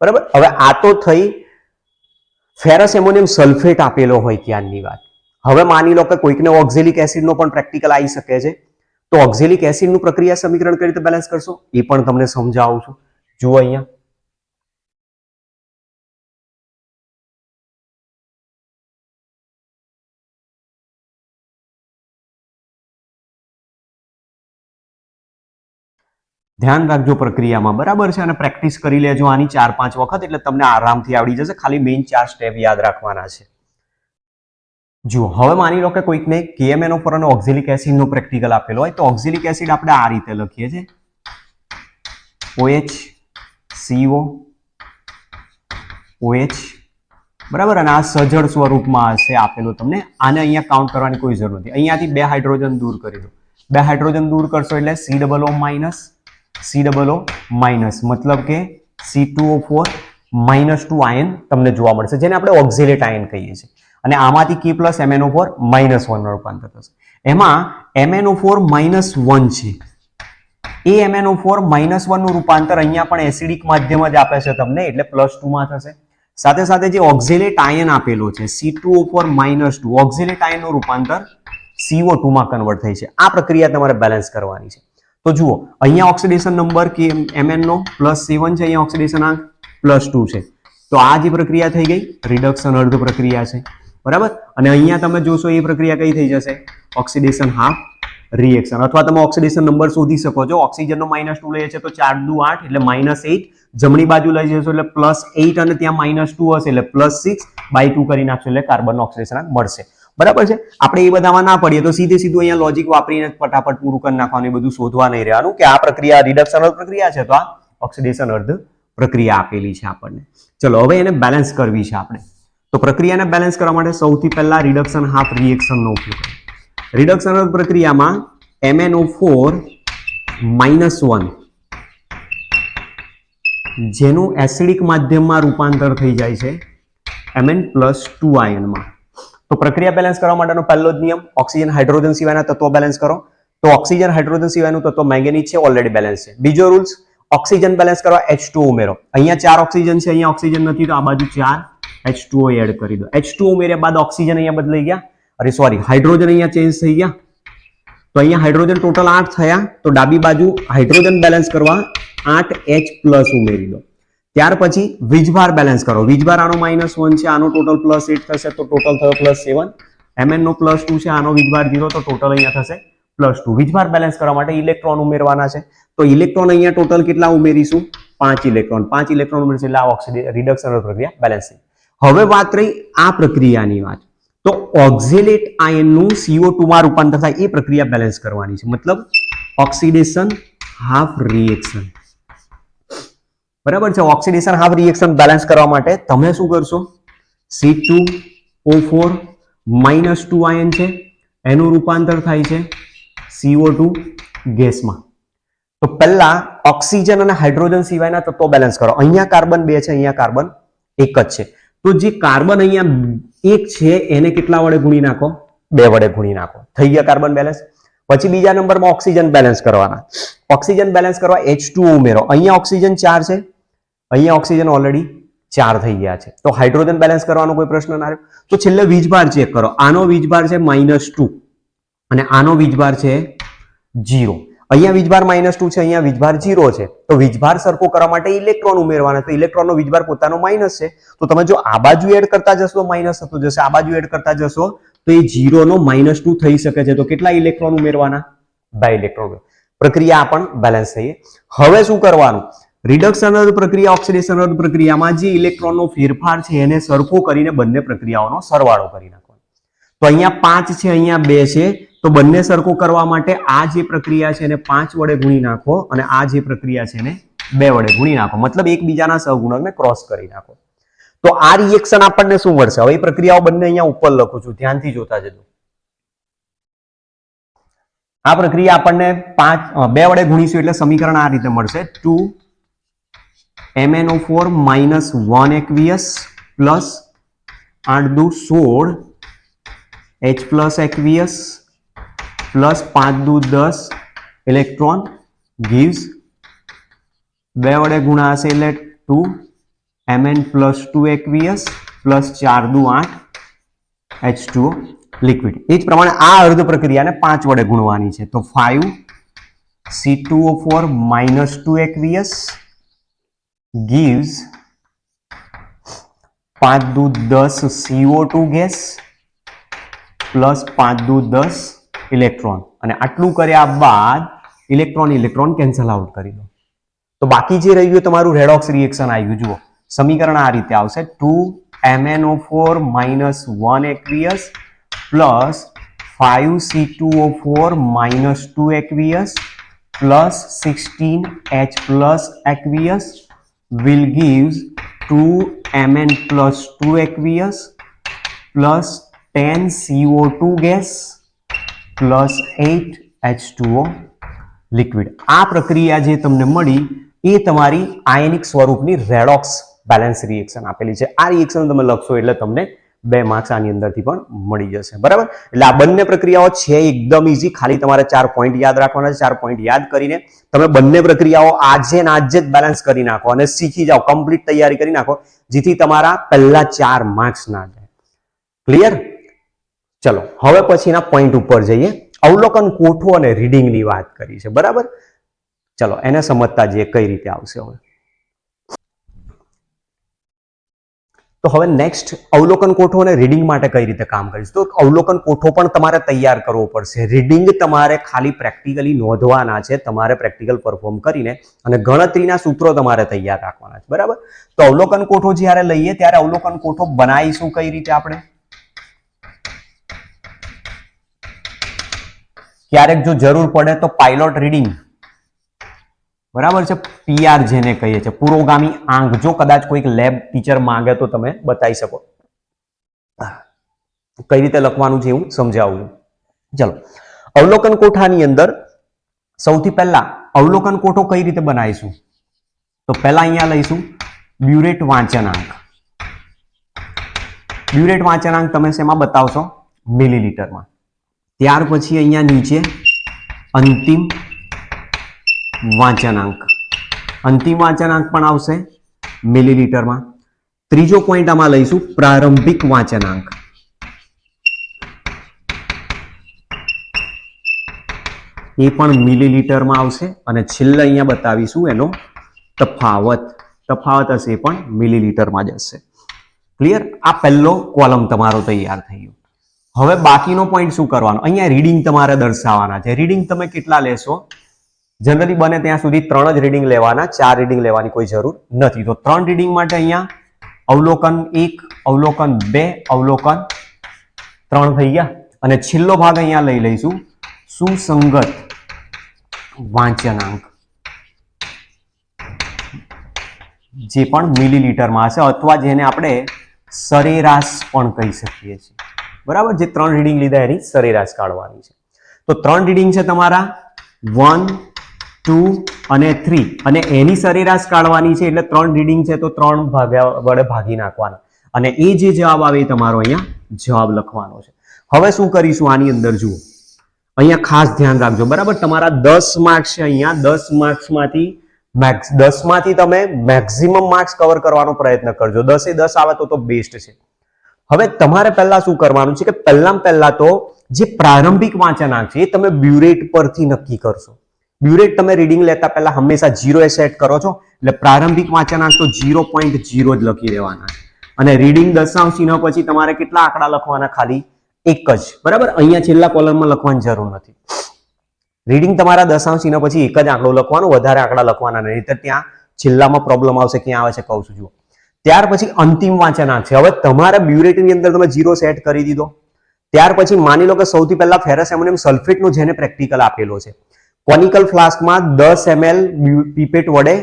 બરાબર, હવે આ તો થઈ ફેરસ એમોનિયમ સલ્ફેટ આપેલો હોય ત્યારની વાત. હવે માની લો કે કોઈકને ઓક્ઝેલિક એસિડનો પણ પ્રેક્ટિકલ આવી શકે છે. તો ઓક્ઝેલિક એસિડનું પ્રક્રિયા સમીકરણ કઈ રીતે બેલેન્સ કરશો એ પણ તમને સમજાવું છું. જુઓ અહીંયા, ધ્યાન રાખજો પ્રક્રિયામાં. બરાબર છે, અને પ્રેક્ટિસ કરી લેજો આની 4-5 વખત એટલે તમને આરામથી આવડી જશે. ખાલી મેઇન 4 સ્ટેપ યાદ રાખવાના છે. જુઓ, હવે માની લો કે કોઈકને KMnO4 અને ઓક્ઝેલિક એસિડનો પ્રેક્ટિકલ આપેલો હોય તો ઓક્ઝેલિક એસિડ આપણે આ રીતે લખીએ છીએ OHCO OH. બરાબર, અને આ સજળ સ્વરૂપમાં હશે આપેલું તમને. આને અહીંયા કાઉન્ટ કરવાની કોઈ જરૂર નથી. અહીંયાથી 2 હાઇડ્રોજન દૂર કરી દો. 2 હાઇડ્રોજન દૂર કરશો એટલે COO માઇનસ મતલબ કે C2O4 -2 આયન તમને જોવા મળશે, જેને આપણે ઓક્ઝેલેટ આયન કહીએ છીએ. અને આમાંથી K પ્લસ MnO4 -1 નો રૂપાંતર થશે. એમાં MnO4 -1 છે. એ MnO4 -1 નું રૂપાંતર અહીંયા પણ એસિડિક માધ્યમ જ આપે છે તમને, એટલે +2 માં થશે. સાથે સાથે જે ઓક્ઝેલેટ આયન આપેલો છે C2O4 -2, ઓક્ઝેલેટ આયનનું રૂપાંતર CO2 માં કન્વર્ટ થઈ છે. આ પ્રક્રિયા તમારે બેલેન્સ કરવાની છે. તો જુઓ, અહીંયા ઓક્સિડેશન નંબર કે Mn નો +7 છે, અહીંયા ઓક્સિડેશન આંક +2 છે. તો આ જે પ્રક્રિયા થઈ ગઈ રિડક્શન અર્ધ પ્રક્રિયા છે. બરાબર, અને અહીંયા તમે જોશો એ પ્રક્રિયા કઈ થઈ જશે? Oxidation half reaction. અથવા તમે ઓક્સિડેશન નંબર શોધી શકો છો. ઓક્સિજનનો -2 લઈએ છે તો 4 દુ 8 એટલે -8. જમણી બાજુ લઈ જશો એટલે +8 અને ત્યાં -2 હશે એટલે +6/2 કરી નાખશો એટલે કાર્બન ઓક્સિડેશન આંક મળશે. બરાબર છે, આપણે એ બધામાં ના પડીએ તો સીધે સીધું અહીંયા લોજિક વાપરીને ફટાફટ પૂરું કરી નાખવાનું. એ બધું શોધવા નહીં રહેવાનું કે આ પ્રક્રિયા રિડક્શન અર્ધ પ્રક્રિયા છે તો આ ઓક્સિડેશન અર્ધ પ્રક્રિયા આપેલી છે આપણને. ચલો, હવે એને બેલેન્સ કરવી છે આપણે. તો પ્રક્રિયાને બેલેન્સ કરવા માટે સૌથી પહેલા રિડક્શન હાફ રિએક્શનનો ઉપયોગ કરો. રિડક્શન અર્ધ પ્રક્રિયામાં MnO4 -1 જેનું એસિડિક માધ્યમમાં રૂપાંતર થઈ જાય છે Mn+2 આયનમાં. તો પ્રક્રિયા બેલેન્સ કરવા માટેનો પહેલો જ નિયમ, ઓક્સિજન હાઇડ્રોજન સિવાયના તત્વો બેલેન્સ કરો. તો ઓક્સિજન હાઇડ્રોજન સિવાયનું તત્વ મેંગેનીઝ છે, ઓલરેડી બેલેન્સ છે. બીજો રૂલ્સ, ઓક્સિજન બેલેન્સ કરવા H2O ઉમેરો. અહીંયા 4 ઓક્સિજન છે, અહીંયા ઓક્સિજન નથી તો આ બાજુ 4 H2O એડ કરી દો. H2O ઉમેર્યા બાદ ઓક્સિજન અહીંયા બદલાઈ ગયા, અરે સોરી હાઇડ્રોજન અહીંયા ચેન્જ થઈ ગયા. તો અહીંયા હાઇડ્રોજન ટોટલ 8 થયા. તો ડાબી બાજુ હાઇડ્રોજન બેલેન્સ કરવા 8H+ ઉમેરી દો. ત્યાર પછી વીજભાર બેલેન્સ કરો. વીજભાર આનો -1 છે, આનો ટોટલ +8 થશે તો ટોટલ થયો +7. Mn નો +2 છે, આનો વીજભાર 0 તો ટોટલ અહીંયા થશે +2. વીજભાર બેલેન્સ કરવા માટે ઇલેક્ટ્રોન ઉમેરવાના છે. તો ઇલેક્ટ્રોન અહીંયા ટોટલ કેટલા ઉમેરીશું? 5 ઇલેક્ટ્રોન. 5 ઇલેક્ટ્રોન ઉમેરશે એટલે આ રિડક્શન પ્રક્રિયા બેલેન્સ થઈ. હવે વાત રહી આ પ્રક્રિયાની વાત. તો ઓક્ઝેલેટ આયનનું CO2 માં રૂપાંતર થાય એ પ્રક્રિયા બેલેન્સ કરવાની છે. મતલબ ઓક્સિડેશન હાફ રિએક્શન. બરાબર છે, ઓક્સિડેશન હાફ રિએક્શન બેલેન્સ કરવા માટે તમે શું કરશો? C2O4 -2 આયન છે, એનું રૂપાંતર થાય છે CO2 ગેસમાં. તો પહેલા ઓક્સિજન અને હાઇડ્રોજન સિવાયના તત્વો બેલેન્સ કરો. અહીંયા કાર્બન 2 છે, અહીંયા કાર્બન 1 જ છે. તો જે કાર્બન અહીંયા 1 છે એને કેટલા વડે ગુણી નાખો? 2 વડે ગુણી નાખો. થઈ ગયા કાર્બન બેલેન્સ. પછી બીજા નંબરમાં ઓક્સિજન બેલેન્સ કરવાના. ઓક્સિજન બેલેન્સ કરવા H2O ઉમેરો. અહીંયા ઓક્સિજન 4 છે, અહીંયા ઓક્સિજન ઓલરેડી 4 થઈ ગયા છે. તો હાઇડ્રોજન બેલેન્સ કરવાનો કોઈ પ્રશ્ન ના રહ્યો. તો છેલ્લે વીજભાર ચેક કરો. આનો વીજભાર છે -2 અને આનો વીજભાર છે 0. અહીંયા વીજભાર -2 છે, અહીંયા વીજભાર 0 છે. તો વીજભાર સરખો કરવા માટે ઇલેક્ટ્રોન ઉમેરવાના. તો ઇલેક્ટ્રોનનો વીજભાર પોતાનો માઇનસ છે, તો તમે જો આ બાજુ એડ કરતા જશો તો માઇનસ થતો જશે, આ બાજુ એડ કરતા જશો તો એ 0 નો -2 થઈ શકે છે. તો કેટલા ઇલેક્ટ્રોન ઉમેરવાના? 2 ઇલેક્ટ્રોન. પ્રક્રિયા પણ બેલેન્સ થઈ. હવે શું કરવાનું? રિડક્શન પ્રક્રિયા, ઓક્સિડેશન પ્રક્રિયામાં જે ઇલેક્ટ્રોનનો ફેરફાર છે એને સરખો કરીને બંને પ્રક્રિયાઓનો સરવાળો કરી નાખવાનો. તો અહીંયા 5 છે, અહીંયા 2 છે, તો બંને સરખો કરવા માટે આ જે પ્રક્રિયા છે એને 5 વડે ગુણી નાખો અને આ જે પ્રક્રિયા છે એને 2 વડે ગુણી નાખો. મતલબ એકબીજાના સહગુણકને ક્રોસ કરી નાખો. તો આ રિએક્શન આપણને શું મળશે? હવે એ પ્રક્રિયાઓ બંને અહીંયા ઉપર લખું છું, ધ્યાનથી જોતા જજો. આ પ્રક્રિયા આપણને 2 વડે ગુણીશું એટલે સમીકરણ આ રીતે મળશે: 2MnO4 - 1 aqueous પ્લસ 8 દુ 16 H પ્લસ aqueous પ્લસ 5 દુ 10 ઇલેક્ટ્રોન gives 2 વડે ગુણાશે એટલે 2Mn પ્લસ 2 aqueous પ્લસ 4 દુ 8 H2O લિક્વિડ. એ જ પ્રમાણે આ અર્ધ પ્રક્રિયાને 5 વડે ગુણવાની છે. તો 5C2O4 - 2 aqueous gives 5 દુ 10 CO2 ગેસ પ્લસ 5 દુ 10 ઇલેક્ટ્રોન. અને આટલું કર્યા બાદ ઇલેક્ટ્રોન કેન્સલ આઉટ કરી દો. તો બાકી જે રહ્યું તમારું રેડોક્સ રિએક્શન આવ્યું. જુઓ સમીકરણ આ રીતે આવશે: 2MnO4 - 1 aqueous plus 5C2O4 - 2 aqueous plus 16H plus aqueous will gives 2Mn plus 2 aqueous plus 10 CO2 gas plus 8 H2O liquid. આ પ્રક્રિયા જે તમને મળી એ તમારી આયનિક સ્વરૂપની રેડોક્સ બેલેન્સ રિએક્શન આપેલી છે. આ રિએક્શન તમે લખશો એટલે તમને 2 માર્ક્સ આની અંદરથી પણ મળી જશે. બરાબર? એટલે આ બંને પ્રક્રિયાઓ છે એકદમ ઈઝી. ખાલી તમારે 4 પોઈન્ટ યાદ રાખવાના છે. 4 પોઈન્ટ યાદ કરીને તમે બંને પ્રક્રિયાઓ આજે ને આજે જ બેલેન્સ કરી નાખો અને શીખી જાઓ, કમ્પ્લીટ તૈયારી કરી નાખો, જેથી તમારા પહેલા 4 માર્ક્સ ના જાય. ક્લિયર? ચલો હવે પછીના પોઈન્ટ ઉપર જઈએ. અવલોકન કોઠો અને રીડિંગની વાત કરી છે. બરાબર? ચલો એને સમજતા જઈએ કઈ રીતે આવશે. તો હવે નેક્સ્ટ અવલોકન કોઠો અને રીડિંગ માટે કઈ રીતે કામ કરીશ. તો અવલોકન કોઠો પણ તમારે તૈયાર કરવો પડશે. રીડિંગ તમારે ખાલી પ્રેક્ટિકલી નોંધવાના છે, તમારે પ્રેક્ટિકલ પરફોર્મ કરીને, અને ગણતરીના સૂત્રો તમારે તૈયાર રાખવાના છે. બરાબર? તો અવલોકન કોઠો જ્યારે લઈએ ત્યારે અવલોકન કોઠો બનાવીશું કઈ રીતે આપણે? ક્યારેક જો જરૂર પડે તો પાયલોટ રીડિંગ, બરાબર છે, PR જેને કહીએ છીએ, પુરોગામી આંક. જો કદાચ કોઈક લેબ ટીચર માંગે તો તમે બતાવી શકો કઈ રીતે લખવાનું છે, એવું સમજાવું. ચલો અવલોકન કોઠાની અંદર સૌથી પહેલા અવલોકન કોઠો કઈ રીતે બનાવીશું? તો પહેલા અહીંયા લઈશું બ્યુરેટ વાંચનાંક. બ્યુરેટ વાંચનાંક તમે શેમાં બતાવશો? મિલીલીટરમાં. ત્યાર પછી અહીંયા નીચે અંતિમ વાંચનાંક. અંતિમ વાંચનાંક પણ આવશે મિલીલીટરમાં. ત્રીજો પોઈન્ટ આમાં લઈશું પ્રારંભિક વાંચનાંક. એ પણ મિલીલીટરમાં આવશે. અને છેલ્લે અહીંયા બતાવીશું એનો તફાવત હશે, એ પણ મિલીલીટરમાં જ હશે. ક્લિયર? આ પહેલો કોલમ તમારો તૈયાર થઈ ગયો. હવે બાકીનો પોઈન્ટ શું કરવાનો? અહીંયા રીડિંગ તમારે દર્શાવવાના છે. રીડિંગ તમે કેટલા લેશો? જનરલી બને ત્યાં સુધી 3 જ રીડિંગ લેવાના, 4 રીડિંગ લેવાની કોઈ જરૂર નથી. તો 3 રીડિંગ માટે અહીંયા અવલોકન 1, અવલોકન 2, અવલોકન 3 થઈ ગયા. અને છેલ્લો ભાગ અહીંયા લઈ લઈશું સુસંગત વાંચનાંક, જે પણ મિલીલીટરમાં હશે, અથવા જેને આપણે સરેરાશ પણ કહી શકીએ છીએ. બરાબર? જે 3 રીડિંગ લીધા એની સરેરાશ કાઢવાની છે. તો 3 રીડિંગ છે તમારા 1, 2 અને 3, અને એની સરેરાશ કાઢવાની છે. એટલે 3 રીડિંગ છે તો 3 વડે ભાગી નાખવાના, અને એ જે જવાબ આવે એ તમારો અહીંયા જવાબ લખવાનો છે. હવે શું કરીશું આની અંદર? જુઓ અહીંયા ખાસ ધ્યાન રાખજો. બરાબર? તમારા 10 માર્ક્સ છે. અહીંયા 10 માર્ક્સમાંથી 10 માંથી તમે મેક્સિમમ માર્ક્સ કવર કરવાનો પ્રયત્ન કરજો. 10 એ 10 આવે તો બેસ્ટ છે. હવે તમારે પહેલા શું કરવાનું છે કે પહેલા તો જે પ્રારંભિક વાંચનાંક છે એ તમે બ્યુરેટ પરથી નક્કી કરશો. બ્યુરેટ તમે રીડિંગ લેતા પહેલા હંમેશા 0 એ સેટ કરો છો, એટલે પ્રારંભિક વાંચનાંક તો 0.0 જ લખી દેવાના. અને રીડિંગ દશાંશ ચિહ્ન પછી તમારે કેટલા આંકડા લખવાના? ખાલી એક જ, બરાબર. અહીંયા છેલ્લા કોલમમાં લખવાની જરૂર નથી. રીડિંગ તમારા દશાંશ ચિહ્ન પછી એક જ આંકડો લખવાનો, વધારે આંકડા લખવાના નહીં, તો ત્યાં છેલ્લામાં પ્રોબ્લેમ આવશે. ક્યાં આવે છે કહું છું, જુઓ. ત્યાર પછી અંતિમ વાંચનાંક છે. હવે તમારા બ્યુરેટની અંદર તમે 0 સેટ કરી દીધો. ત્યાર પછી માની લો કે સૌથી પહેલા ફેરસ એમોનિયમ સલ્ફેટનો જેને પ્રેક્ટિકલ આપેલો છે, કોનિકલ ફ્લાસ્કમાં 10 ml પીપેટ વડે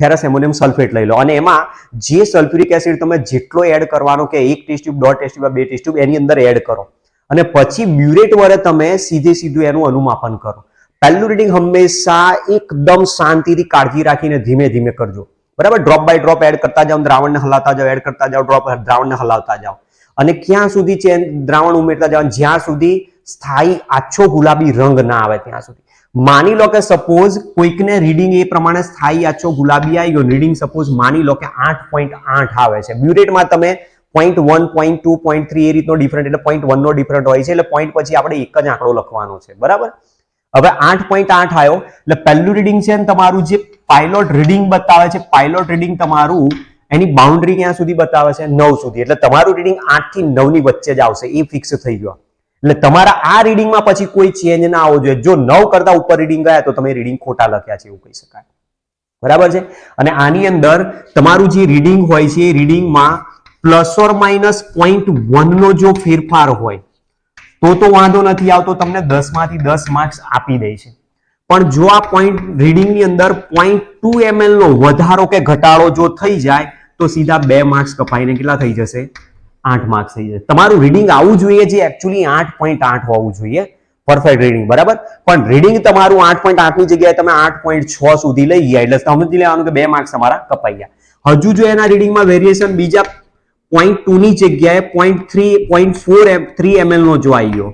ફેરસ એમોનિયમ સલ્ફેટ લઈ લો અને એમાં જે સલ્ફ્યુરિક એસિડ તમે જેટલો એડ કરવાનો કે 1 test tube, 1.5 test tube, 2 test tube એની અંદર એડ કરો અને પછી બ્યુરેટ વડે તમે સીધું એનું અનુમાપન કરો. પહેલું રીડિંગ હંમેશા એકદમ શાંતિથી કાળજી રાખીને ધીમે ધીમે કરજો, બરાબર. ડ્રોપ બાય ડ્રોપ એડ કરતા જાઓ, દ્રાવણને હલાવતા જાઓ, એડ કરતા જાઓ, દ્રાવણને હલાવતા જાઓ અને ક્યાં સુધી છે દ્રાવણ ઉમેરતા જાઓ જ્યાં સુધી સ્થાયી આછો ગુલાબી રંગ ના આવે ત્યાં સુધી. માની લો કે સપોઝ કોઈકને રીડિંગ એ પ્રમાણે સ્થાયી આછો ગુલાબી આવી ગયો, રીડિંગ સપોઝ માની લો કે 8.8 આવે છે. બ્યુરેટમાં તમે 0.1, 0.2, 0.3 એ રીતનો ડિફરન્ટ, એટલે 0.1 નો ડિફરન્ટ હોય છે, એટલે પોઈન્ટ પછી આપણે એક જ આંકડો લખવાનો છે, બરાબર. હવે 8.8 આવ્યો એટલે પહેલું રીડિંગ છે ને તમારું જે પાયલોટ રીડિંગ બતાવે છે, પાયલોટ રીડિંગ તમારું એની બાઉન્ડ્રી ક્યાં સુધી બતાવે છે? 9 સુધી. એટલે તમારું રીડિંગ 8 થી 9 ની વચ્ચે જ આવશે, એ ફિક્સ થઈ ગયો. એટલે તમારા આ રીડિંગમાં પછી કોઈ ચેન્જ ના આવવો જોઈએ. જો 9 કરતા ઉપર રીડિંગ ગયા તો તમે રીડિંગ ખોટા લખ્યા છે એવું કહી શકાય, બરાબર છે. અને આની અંદર તમારું જે રીડિંગ હોય છે એ રીડિંગમાં પ્લસ ઓર માઇનસ 0.1 નો જો ફેરફાર હોય તો વાંધો નથી આવતો, તમને 10 માંથી 10 માર્ક્સ આપી દે છે. પણ જો આ પોઈન્ટ રીડિંગની અંદર 0.2 ml નો વધારો કે ઘટાડો જો થઈ જાય તો સીધા 2 માર્ક્સ કપાઈને કેટલા થઈ જશે? 8 માર્ક્સ થઈ જશે. તમારું રીડિંગ આવવું જોઈએ જે એકચ્યુઅલી 8.8 હોવું જોઈએ, પરફેક્ટ રીડિંગ, બરાબર. પણ રીડિંગ તમારું 8.8 ની જગ્યાએ તમે 8.6 સુધી લઈ ગયા એટલે સમજી લેવાનું કે 2 માર્ક્સ તમારા કપાઈ ગયા. હજુ જો એના રીડિંગમાં વેરિએશન બીજા 0.2 ની જગ્યાએ 0.3, 0.43 ml નો જો આવી ગયો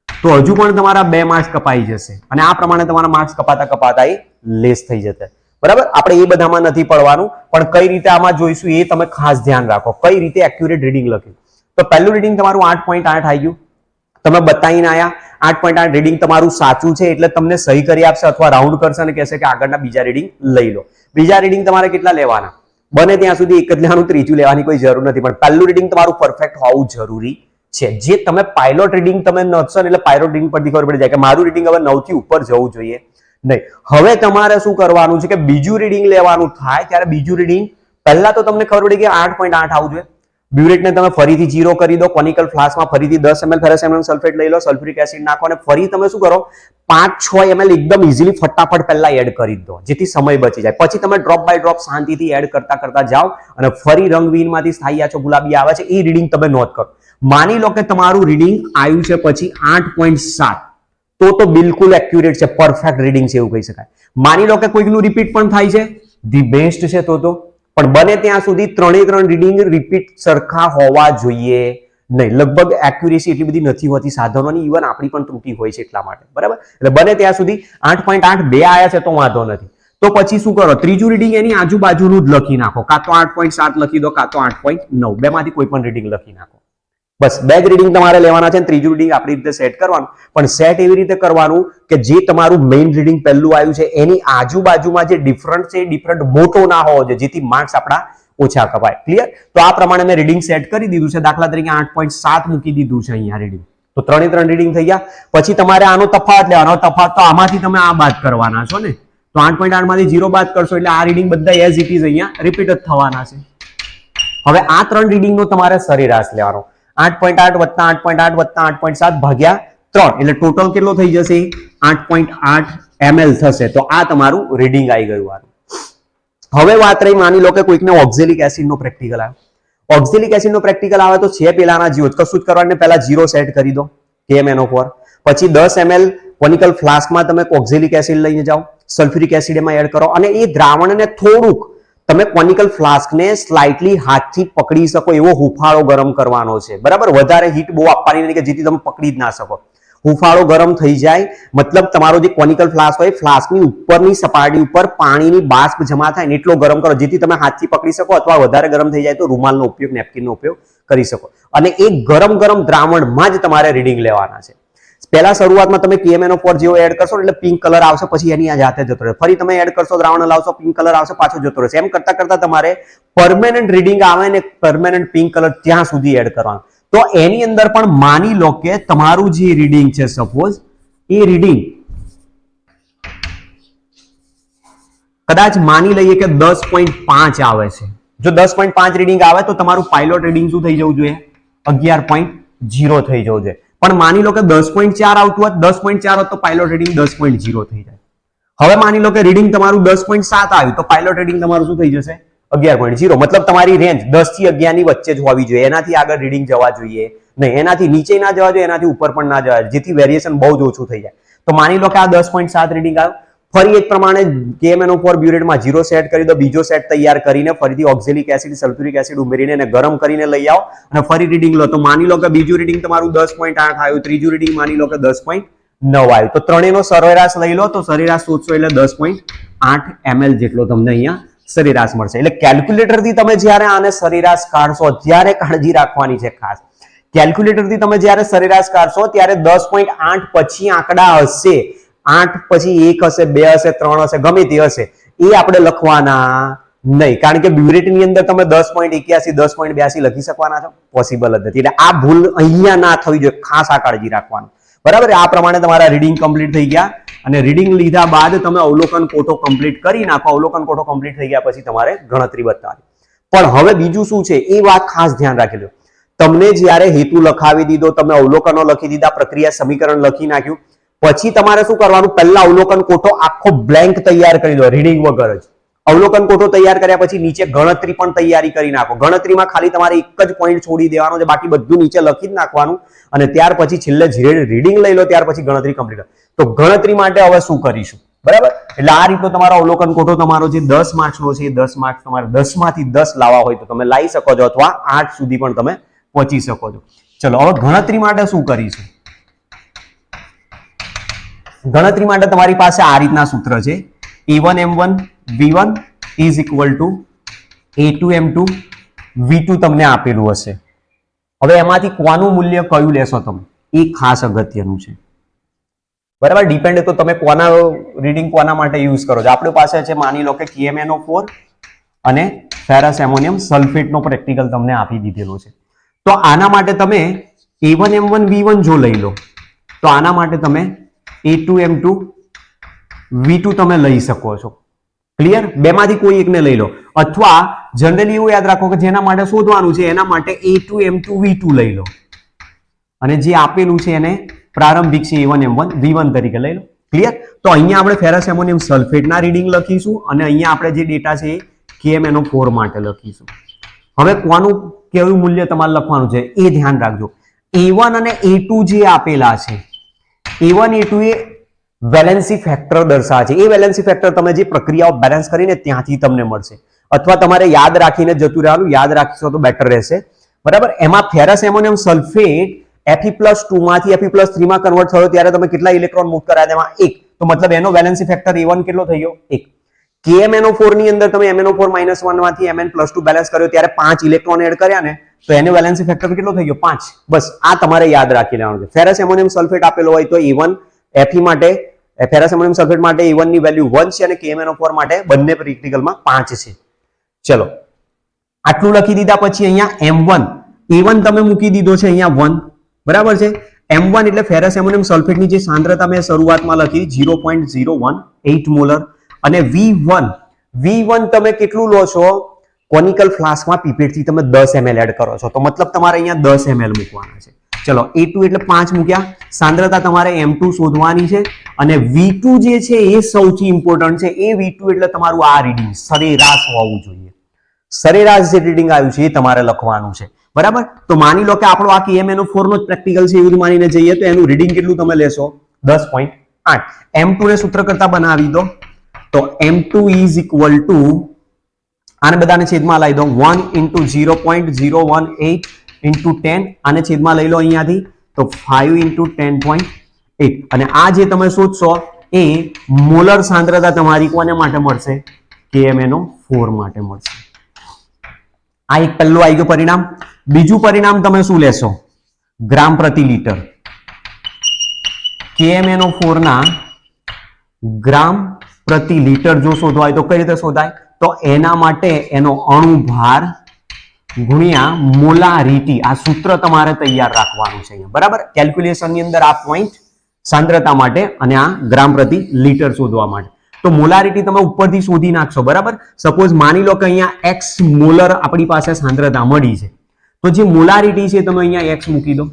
તો હજુ પણ તમારા 2 માર્ક્સ કપાઈ જશે અને આ પ્રમાણે તમારા માર્ક્સ કપાતા એ લેસ થઈ જશે, બરાબર. આપણે એ બધામાં નથી પડવાનું, પણ કઈ રીતે આમાં જોઈશું એ તમે ખાસ ધ્યાન રાખો, કઈ રીતે એક્યુરેટ રીડિંગ લખ્યું. તો પહેલું રીડિંગ તમારું 8.8 આવી ગયું, તમે બતાવીને આયા 8.8 રીડિંગ તમારું સાચું છે એટલે તમને સહી કરી આપશે અથવા રાઉન્ડ કરશે અને કહેશે કે આગળના બીજા રીડિંગ લઈ લો. બીજા રીડિંગ તમારે કેટલા લેવાના? બને ત્યાં સુધી એક જ લેવાનું, ત્રીજું લેવાની કોઈ જરૂર નથી, પણ પહેલું રીડિંગ તમારું પરફેક્ટ હોવું જરૂરી છે. જે તમે પાયલોટ રીડિંગ તમે નોંધશો એટલે પાયલોટ રીડિંગ પરથી ખબર પડી જાય કે મારું રીડિંગ હવે 9 થી ઉપર જવું જોઈએ નહીં. હવે તમારે શું કરવાનું છે કે બીજું રીડિંગ લેવાનું થાય ત્યારે બીજું રીડિંગ પહેલા તો તમને ખબર પડી કે 8.8 આવવું જોઈએ. બ્યુરેટને તમે ફરીથી 0 કરી દો, કોનિકલ ફ્લાસ્કમાં ફરીથી 10 ml ફેરસ એમોનિયમ સલ્ફેટ લઈ લો, સલ્ફ્યુરિક એસિડ નાખો અને ફરી તમે શું કરો 5-6 ml એકદમ ઇઝીલી ફટાફટ પહેલા એડ કરી દો જેથી સમય બચી જાય. પછી તમે ડ્રોપ બાય ડ્રોપ શાંતિથી એડ કરતા જાઓ અને ફરી રંગવિહીનમાંથી સ્થાયી આછો ગુલાબી આવે છે એ રીડિંગ તમે નોટ કરો. માની લો કે તમારું રીડિંગ આવ્યું છે પછી 8.7 તો બિલકુલ એક્યુરેટ છે, પરફેક્ટ રીડિંગ છે એવું કહી શકાય. માની લો કે કોઈકનું રિપીટ પણ થાય છે, ધી બેસ્ટ છે તો પણ બને ત્યાં સુધી 3 રીડિંગ રિપીટ સરખા હોવા જોઈએ નહીં. લગભગ એક્યુરેસી એટલી બધી નથી હોતી સાધનોની, ઇવન આપણી પણ ત્રુટિ હોય છે એટલા માટે, બરાબર. એટલે બને ત્યાં સુધી 8.8 બે આયા છે તો વાંધો નથી. તો પછી શું કરો? ત્રીજું રીડિંગ એની આજુબાજુનું જ લખી નાખો, કાં તો 8.7 લખી દો કાં તો 8.9, બેમાંથી કોઈ પણ રીડિંગ લખી નાખો. બસ બે જ રીડિંગ તમારે લેવાના છે. ત્રીજું રીડિંગ આપણી રીતે સેટ કરવાનું, પણ સેટ એવી રીતે કરવાનું કે જે તમારું મેઇન રીડિંગ પહેલું આવ્યું છે એની આજુબાજુમાં જે ડિફરન્ટ છે એ ડિફરન્ટ મોટો ના હોવો જોઈએ જેથી માર્ક્સ આપણા ઓછા કપાય. ક્લિયર? તો આ પ્રમાણે મેં રીડિંગ સેટ કરી દીધું છે. દાખલા તરીકે 8.7 મૂકી દીધું છે અહીંયા રીડિંગ, તો 3 રીડિંગ થઈ ગયા. પછી તમારે આનો તફાવત લેવાનો, તફાવત તો આમાંથી તમે આ બાદ કરવાના છો ને, તો 8.8 માંથી 0 બાદ કરશો એટલે આ રીડિંગ બધા એઝ ઇટ ઇઝ અહીંયા રિપીટ જ થવાના છે. હવે આ 3 રીડિંગનો તમારે સરેરાશ લેવાનો, 8.8 વત્તા 8.8 વત્તા 8.7 ભાગ્યા 3 એટલે ટોટલ કેટલો થઈ જશે? 8.8 ml થશે. તો આ તમારું રીડિંગ આવી ગયું. હવે વાત રહી, માની લો કે કોઈકને ઓક્ઝેલિક એસિડ નો પ્રેક્ટિકલ આવે. ઓક્ઝેલિક એસિડ નો પ્રેક્ટિકલ આવે તો છે પેલાના જીવો કશું જ કરવાનું, પહેલા 0 સેટ કરી દો KMnO4, પછી 10 ml કોનિકલ ફ્લાસ્કમાં તમે ઓક્ઝેલિક એસિડ લઈને જાઓ, સલ્ફ્યુરિક એસિડ એમાં એડ કરો અને એ દ્રાવણને થોડુંક તમે કોનિકલ ફ્લાસ્કને સ્લાઇટલી હાથથી પકડી શકો એવો હુફાળો ગરમ કરવાનો છે, બરાબર. વધારે હીટ બહુ આપવાની નહીં કે જેથી તમે પકડી જ ના શકો. હુફાળો ગરમ થઈ જાય મતલબ તમારો જે કોનિકલ ફ્લાસ્ક હોય ફ્લાસ્કની ઉપરની સપાટી ઉપર પાણીની બાષ્પ જમા થાય ને એટલો ગરમ કરો જેથી તમે હાથથી પકડી શકો, અથવા વધારે ગરમ થઈ જાય તો રૂમાલનો ઉપયોગ, નેપકિનનો ઉપયોગ કરી શકો. અને એ ગરમ દ્રાવણમાં જ તમારે રીડિંગ લેવાના છે. પહેલા શરૂઆતમાં તમે KMnO4 જેવો એડ કરશો એટલે પિંક કલર આવશે, પછી એની આ જાતે જતો રહે. ફરી તમે એડ કરશો, દ્રાવણ લાવશો, પિંક કલર આવશે, પાછો જતો રહેશે. એમ કરતા તમારે પરમેનન્ટ રીડિંગ આવે ને પરમેનન્ટ પિંક કલર ત્યાં સુધી એડ કરવાનો. તો એની અંદર પણ માની લો કે તમારું જે રીડિંગ છે સપોઝ એ રીડિંગ કદાચ માની લઈએ કે 10.5 આવે છે. જો 10.5 રીડિંગ આવે તો તમારું પાયલોટ રીડિંગ શું થઈ જવું જોઈએ? 11.0 થઈ જવું જોઈએ. પણ માની લો કે 10.4 આવતું હોત, 10.4 હોત તો પાયલોટ રીડિંગ 10.0 થઈ જાય. હવે માની લો કે રીડિંગ તમારું 10.7 આવ્યું તો પાયલોટ રીડિંગ તમારું શું થઈ જશે? 11.0. મતલબ તમારી રેન્જ 10 થી 11 ની વચ્ચે જ હોવી જોઈએ, એનાથી આગળ રીડિંગ જવા જોઈએ નહીં, એનાથી નીચે ના જવા જોઈએ, એનાથી ઉપર પણ ના જવા જોઈએ, જેથી વેરિએશન બહુ જ ઓછું થઈ જાય. તો માની લો કે આ 10.7 રીડિંગ આવ્યું, ફરી એક પ્રમાણે KMnO4 બ્યુરેટમાં 0 સેટ કરી દો, બીજો સેટ તૈયાર કરીને ફરીથી ઓક્ઝેલિક એસિડ સલ્ફ્યુરિક એસિડ ઉમેરીને એને ગરમ કરીને લઈ આવો અને ફરી રીડિંગ લો. તો માની લો કે બીજું રીડિંગ તમારું 10.8 આવ્યું, ત્રીજું રીડિંગ માની લો કે 10.9 આવ્યું. તો ત્રણેયનો સરેરાશ લઈ લો તો સરેરાશ શોધશો એટલે 10.8 ml જેટલો તમને અહીંયા સરેરાશ મળશે. એટલે કેલ્ક્યુલેટરથી તમે જ્યારે આને સરેરાશ કાઢશો ત્યારે કાળજી રાખવાની છે ખાસ. કેલ્ક્યુલેટરથી તમે જ્યારે સરેરાશ કાઢશો ત્યારે 10.8 પછી આંકડા હશે, 8 પછી 1 હશે, 2 હશે, 3 હશે, ગમે તે હશે, એ આપણે લખવાના નહીં. કારણ કે બ્યુરેટની અંદર તમે 10.81 10.82 લખી શકવાના છો? પોસિબલ જ નથી. એટલે આ ભૂલ અહીંયા ના થવી જોઈએ, ખાસ આ કાળજી રાખવાનું. બરાબર. આ પ્રમાણે તમારા રીડિંગ કમ્પ્લીટ થઈ ગયા અને રીડિંગ લીધા બાદ તમે અવલોકન કોઠો કમ્પ્લીટ કરી નાખો. અવલોકન કોઠો કમ્પ્લીટ થઈ ગયા પછી તમારે ગણતરી બતાવવાની. પણ હવે બીજું શું છે એ વાત ખાસ ધ્યાન રાખી લો. તમને જ્યારે હેતુ લખાવી દીધો, તમે અવલોકનો લખી દીધા, પ્રક્રિયા સમીકરણ લખી નાખ્યું, પછી તમારે શું કરવાનું? પહેલા અવલોકન કોઠો આખો બ્લેન્ક તૈયાર કરી દો, રીડિંગ વગર જ. અવલોકન કોઠો તૈયાર કર્યા પછી નીચે ગણતરી પણ તૈયારી કરી નાખો. ગણતરીમાં ખાલી તમારે એક જ પોઈન્ટ છોડી દેવાનો છે, બાકી બધું નીચે લખી જ નાખવાનું અને ત્યાર પછી છેલ્લે રીડિંગ લઈ લો, ત્યાર પછી ગણતરી કમ્પ્લીટ. તો ગણતરી માટે હવે શું કરીશું? બરાબર. એટલે આ રીતનો તમારો અવલોકન કોઠો તમારો જે 10 માર્ક્સનો છે એ 10 માર્ક્સ તમારે 10 માંથી 10 લાવવા હોય તો તમે લાવી શકો છો, અથવા 8 સુધી પણ તમે પહોંચી શકો છો. ચલો હવે ગણતરી માટે શું કરીશું? ગણતરી માટે તમારી પાસે આ રીતના સૂત્ર છે. A1M1 V1 is equal to A2M2 V2 તમને આપેલું હશે. હવે એમાંથી કોનું મૂલ્ય કયું લેશો તમે એ ખાસ અગત્યનું છે. બરાબર. ડિપેન્ડ તો તમે કોના રીડિંગ કોના માટે યુઝ કરો છો. આપણી પાસે છે માની લો કે KMnO4 અને ફેરસ એમોનિયમ સલ્ફેટનો પ્રેક્ટિકલ તમને આપી દીધેલો છે. તો આના માટે તમે A1M1 V1 જો લઈ લો તો આના માટે તમે A2M2 V2 તમે લઈ શકો છો. ક્લિયર? બેમાંથી કોઈ એકને લઈ લો, અથવા જનરલી એવું યાદ રાખો કે જેના માટે શોધવાનું છે એના માટે A2M2 V2 લઈ લો અને જે આપેલું છે એને પ્રારંભિક છે A1M1 V1 તરીકે લઈ લો. ક્લિયર? તો અહીંયા આપણે ફેરસ એમોનિયમ સલ્ફેટના રીડિંગ લખીશું અને અહીંયા આપણે જે ડેટા છે એ KMnO4 માટે લખીશું. હવે કોનું કેવું મૂલ્ય તમારે લખવાનું છે એ ધ્યાન રાખજો. A1 અને A2 જે આપેલા છે, A1 A2 એ વેલેન્સી ફેક્ટર દર્શાવે છે. એ વેલેન્સી ફેક્ટર તમે જે પ્રક્રિયાઓ બેલેન્સ કરીને ત્યાંથી તમને મળશે, અથવા તમારે યાદ રાખીને જતું રહેવાનું. યાદ રાખશો તો બેટર રહેશે. બરાબર. એમાં ફેરસ એમોનિયમ સલ્ફેટ Fe+2 માંથી Fe+3 માં કન્વર્ટ થયો ત્યારે તમે કેટલા ઇલેક્ટ્રોન મૂવ કરાયા? તેમાં 1. તો મતલબ એનો વેલેન્સી ફેક્ટર A1 કેટલો થઈ ગયો? 1. KMnO4 ની અંદર તમે MnO4 -1 માંથી Mn+2 બેલેન્સ કર્યો ત્યારે 5 ઇલેક્ટ્રોન એડ કર્યા ને, તો એનો વેલેન્સી ફેક્ટર કેટલો થઈ ગયો? 5. બસ આ તમારે યાદ રાખી લેવાનું છે. ફેરસ એમોનિયમ સલ્ફેટ આપેલો હોય તો A1 Fe માટે, ફેરસ એમોનિયમ સલ્ફેટ માટે A1 ની વેલ્યુ 1 છે અને KMnO4 માટે બંને પ્રેક્ટિકલમાં 5 છે. ચલો આટલું લખી દીધા પછી અહીંયા M1 A1 તમે મૂકી દીધો છે અહીંયા 1. બરાબર છે. M1 એટલે ફેરસ એમોનિયમ સલ્ફેટની જે સાંદ્રતા મેં શરૂઆતમાં લખી 0.018 મોલર અને V1 તમે કેટલું લો છો? કોનિકલ ફ્લાસ્કમાં પીપેટથી તમે 10 ml એડ કરો છો, તો મતલબ તમારે અહીંયા 10 ml મૂકવાના છે. ચલો A2 એટલે 5 મૂક્યા. સાંદ્રતા તમારે M2 શોધવાની છે અને V2 જે છે એ સૌથી ઇમ્પોર્ટન્ટ છે. એ V2 એટલે તમારું આ રીડિંગ સરેરાશ હોવું જોઈએ. સરેરાશ જે રીડિંગ આવ્યું છે એ તમારે લખવાનું છે. બરાબર. તો માની લો કે આપણો આ KMnO4 નો જ પ્રેક્ટિકલ છે એવું માનીને જઈએ તો એનું રીડિંગ કેટલું તમે લેશો? 10.8. M2 ને સૂત્ર કરતા બનાવી દો તો M2 is equal to આને બધાને છેદમાં લઈ દો 1 into 0.018 into 10 આને છેદમાં લઈ લો અહીંયાથી તો 5 into 10.8 અને આ જે તમે શોધશો એ મોલર સાંદ્રતા તમારી કોને માટે મળશે? KMnO4 માટે મળશે. આ એક પહેલું આવી ગયું પરિણામ. બીજું પરિણામ તમે શું લેશો? ગ્રામ પ્રતિ લીટર. KMnO4 ના ગ્રામ પ્રતિ લીટર જો શોધવા હોય તો કઈ રીતે શોધાય? તો એના માટે એનો અણુ ભાર ગુણ્યા મોલારિટી. આ સૂત્ર તમારે તૈયાર રાખવાનું છે અહીંયા, બરાબર. કેલ્ક્યુલેશનની અંદર આ પોઈન્ટ સાંદ્રતા માટે અને આ ગ્રામ પ્રતિ લીટર શોધવા માટે. તો મોલારિટી તમે ઉપરથી શોધી નાખશો, બરાબર. સપોઝ માની લો કે અહીંયા x મોલર આપણી પાસે સાંદ્રતા મળી છે, તો જે મોલારિટી છે તમે અહીંયા x મૂકી દો.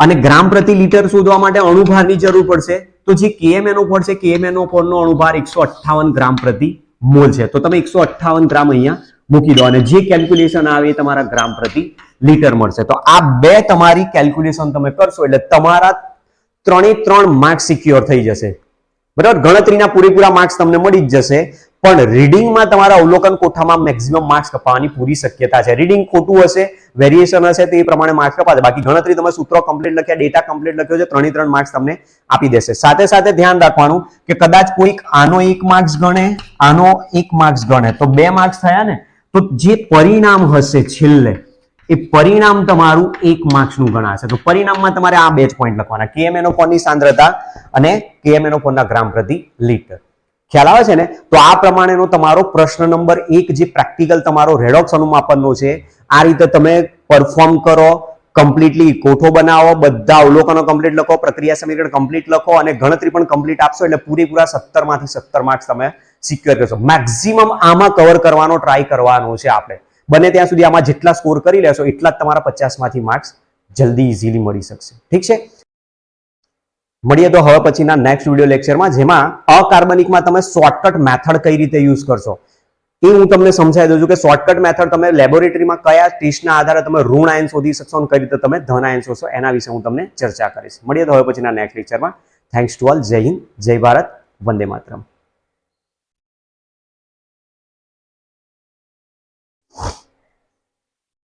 અને ગ્રામ પ્રતિ લીટર શોધવા માટે અણુભારની જરૂર પડશે, તો જે KMnO4 છે, KMnO4 નો અણુભાર 158 ગ્રામ પ્રતિ મોલ છે, તો તમે 158 ગ્રામ અહીંયા મૂકી દો અને જે કેલ્ક્યુલેશન આવે એ તમારા ગ્રામ પ્રતિ લીટર મળશે. તો આ બે તમારી કેલ્ક્યુલેશન તમે કરશો એટલે તમારા 3 માર્ક્સ સિક્યોર થઈ જશે, બરાબર. ગણતરીના પૂરેપૂરા માર્ક્સ તમને મળી જ જશે, પણ રીડિંગમાં તમારા અવલોકન કોઠામાં મેક્સિમમ માર્ક્સ કપાવવાની પૂરી શક્યતા છે. રીડિંગ ખોટું હશે, વેરિએશન હશે, તો એ પ્રમાણે માર્ક્સ કપાશે. બાકી ગણતરી તમે સૂત્રો કમ્પ્લીટ લખ્યા, ડેટા કમ્પ્લીટ લખ્યો છે, 3 માર્ક્સ તમને આપી દેશે. સાથે સાથે ધ્યાન રાખવાનું કે કદાચ કોઈક આનો 1 માર્ક્સ ગણે, આનો 1 માર્ક્સ ગણે, તો 2 માર્ક્સ થયા ને, તો જે પરિણામ હશે છેલ્લે એ પરિણામ તમારું 1 માર્ક્સનું ગણાશે. તો પરિણામમાં તમારે આ 2 જ પોઈન્ટ લખવાના, KMnO4 ની સાંદ્રતા અને KMnO4 ના ગ્રામ પ્રતિ લીટર. ખ્યાલ આવે છે ને? તો આ પ્રમાણેનો તમારો પ્રશ્ન નંબર 1 જે પ્રેક્ટિકલ તમારો રેડોક્સ અનુમાપનનો છે, આ રીતે તમે પરફોર્મ કરો, કમ્પ્લીટલી કોઠો બનાવો, બધા અવલોકનો કમ્પ્લીટ લખો, પ્રક્રિયા સમીકરણ કમ્પ્લીટ લખો અને ગણતરી પણ કમ્પ્લીટ આપશો એટલે પૂરેપૂરા 17 માંથી 17 માર્ક્સ તમે સિક્યોર કરશો. મેક્સિમમ આમાં કવર કરવાનો ટ્રાય કરવાનો છે આપણે. બને ત્યાં સુધી આમાં જેટલા સ્કોર કરી લેશો એટલા જ તમારા 50 માંથી માર્ક્સ જલ્દી ઇઝીલી મળી શકશે. ઠીક છે, મળીએ તો હવે પછીના નેક્સ્ટ વિડીયો લેક્ચરમાં, જેમાં અકાર્બનિકમાં તમે શોર્ટકટ મેથડ કઈ રીતે યુઝ કરશો એ હું તમને સમજાવી દઉં છું કે શોર્ટકટ મેથડ તમે લેબોરેટરીમાં કયા ટેસ્ટના આધારે તમે ઋણ આયન શોધી શકશો અને કઈ રીતે તમે ધન આયન શોધશો એના વિશે હું તમને ચર્ચા કરીશ. મળીએ તો હવે પછીના નેક્સ્ટ લેક્ચરમાં. Thanks to all. જય હિન્દ, જય ભારત, વંદે માતરમ.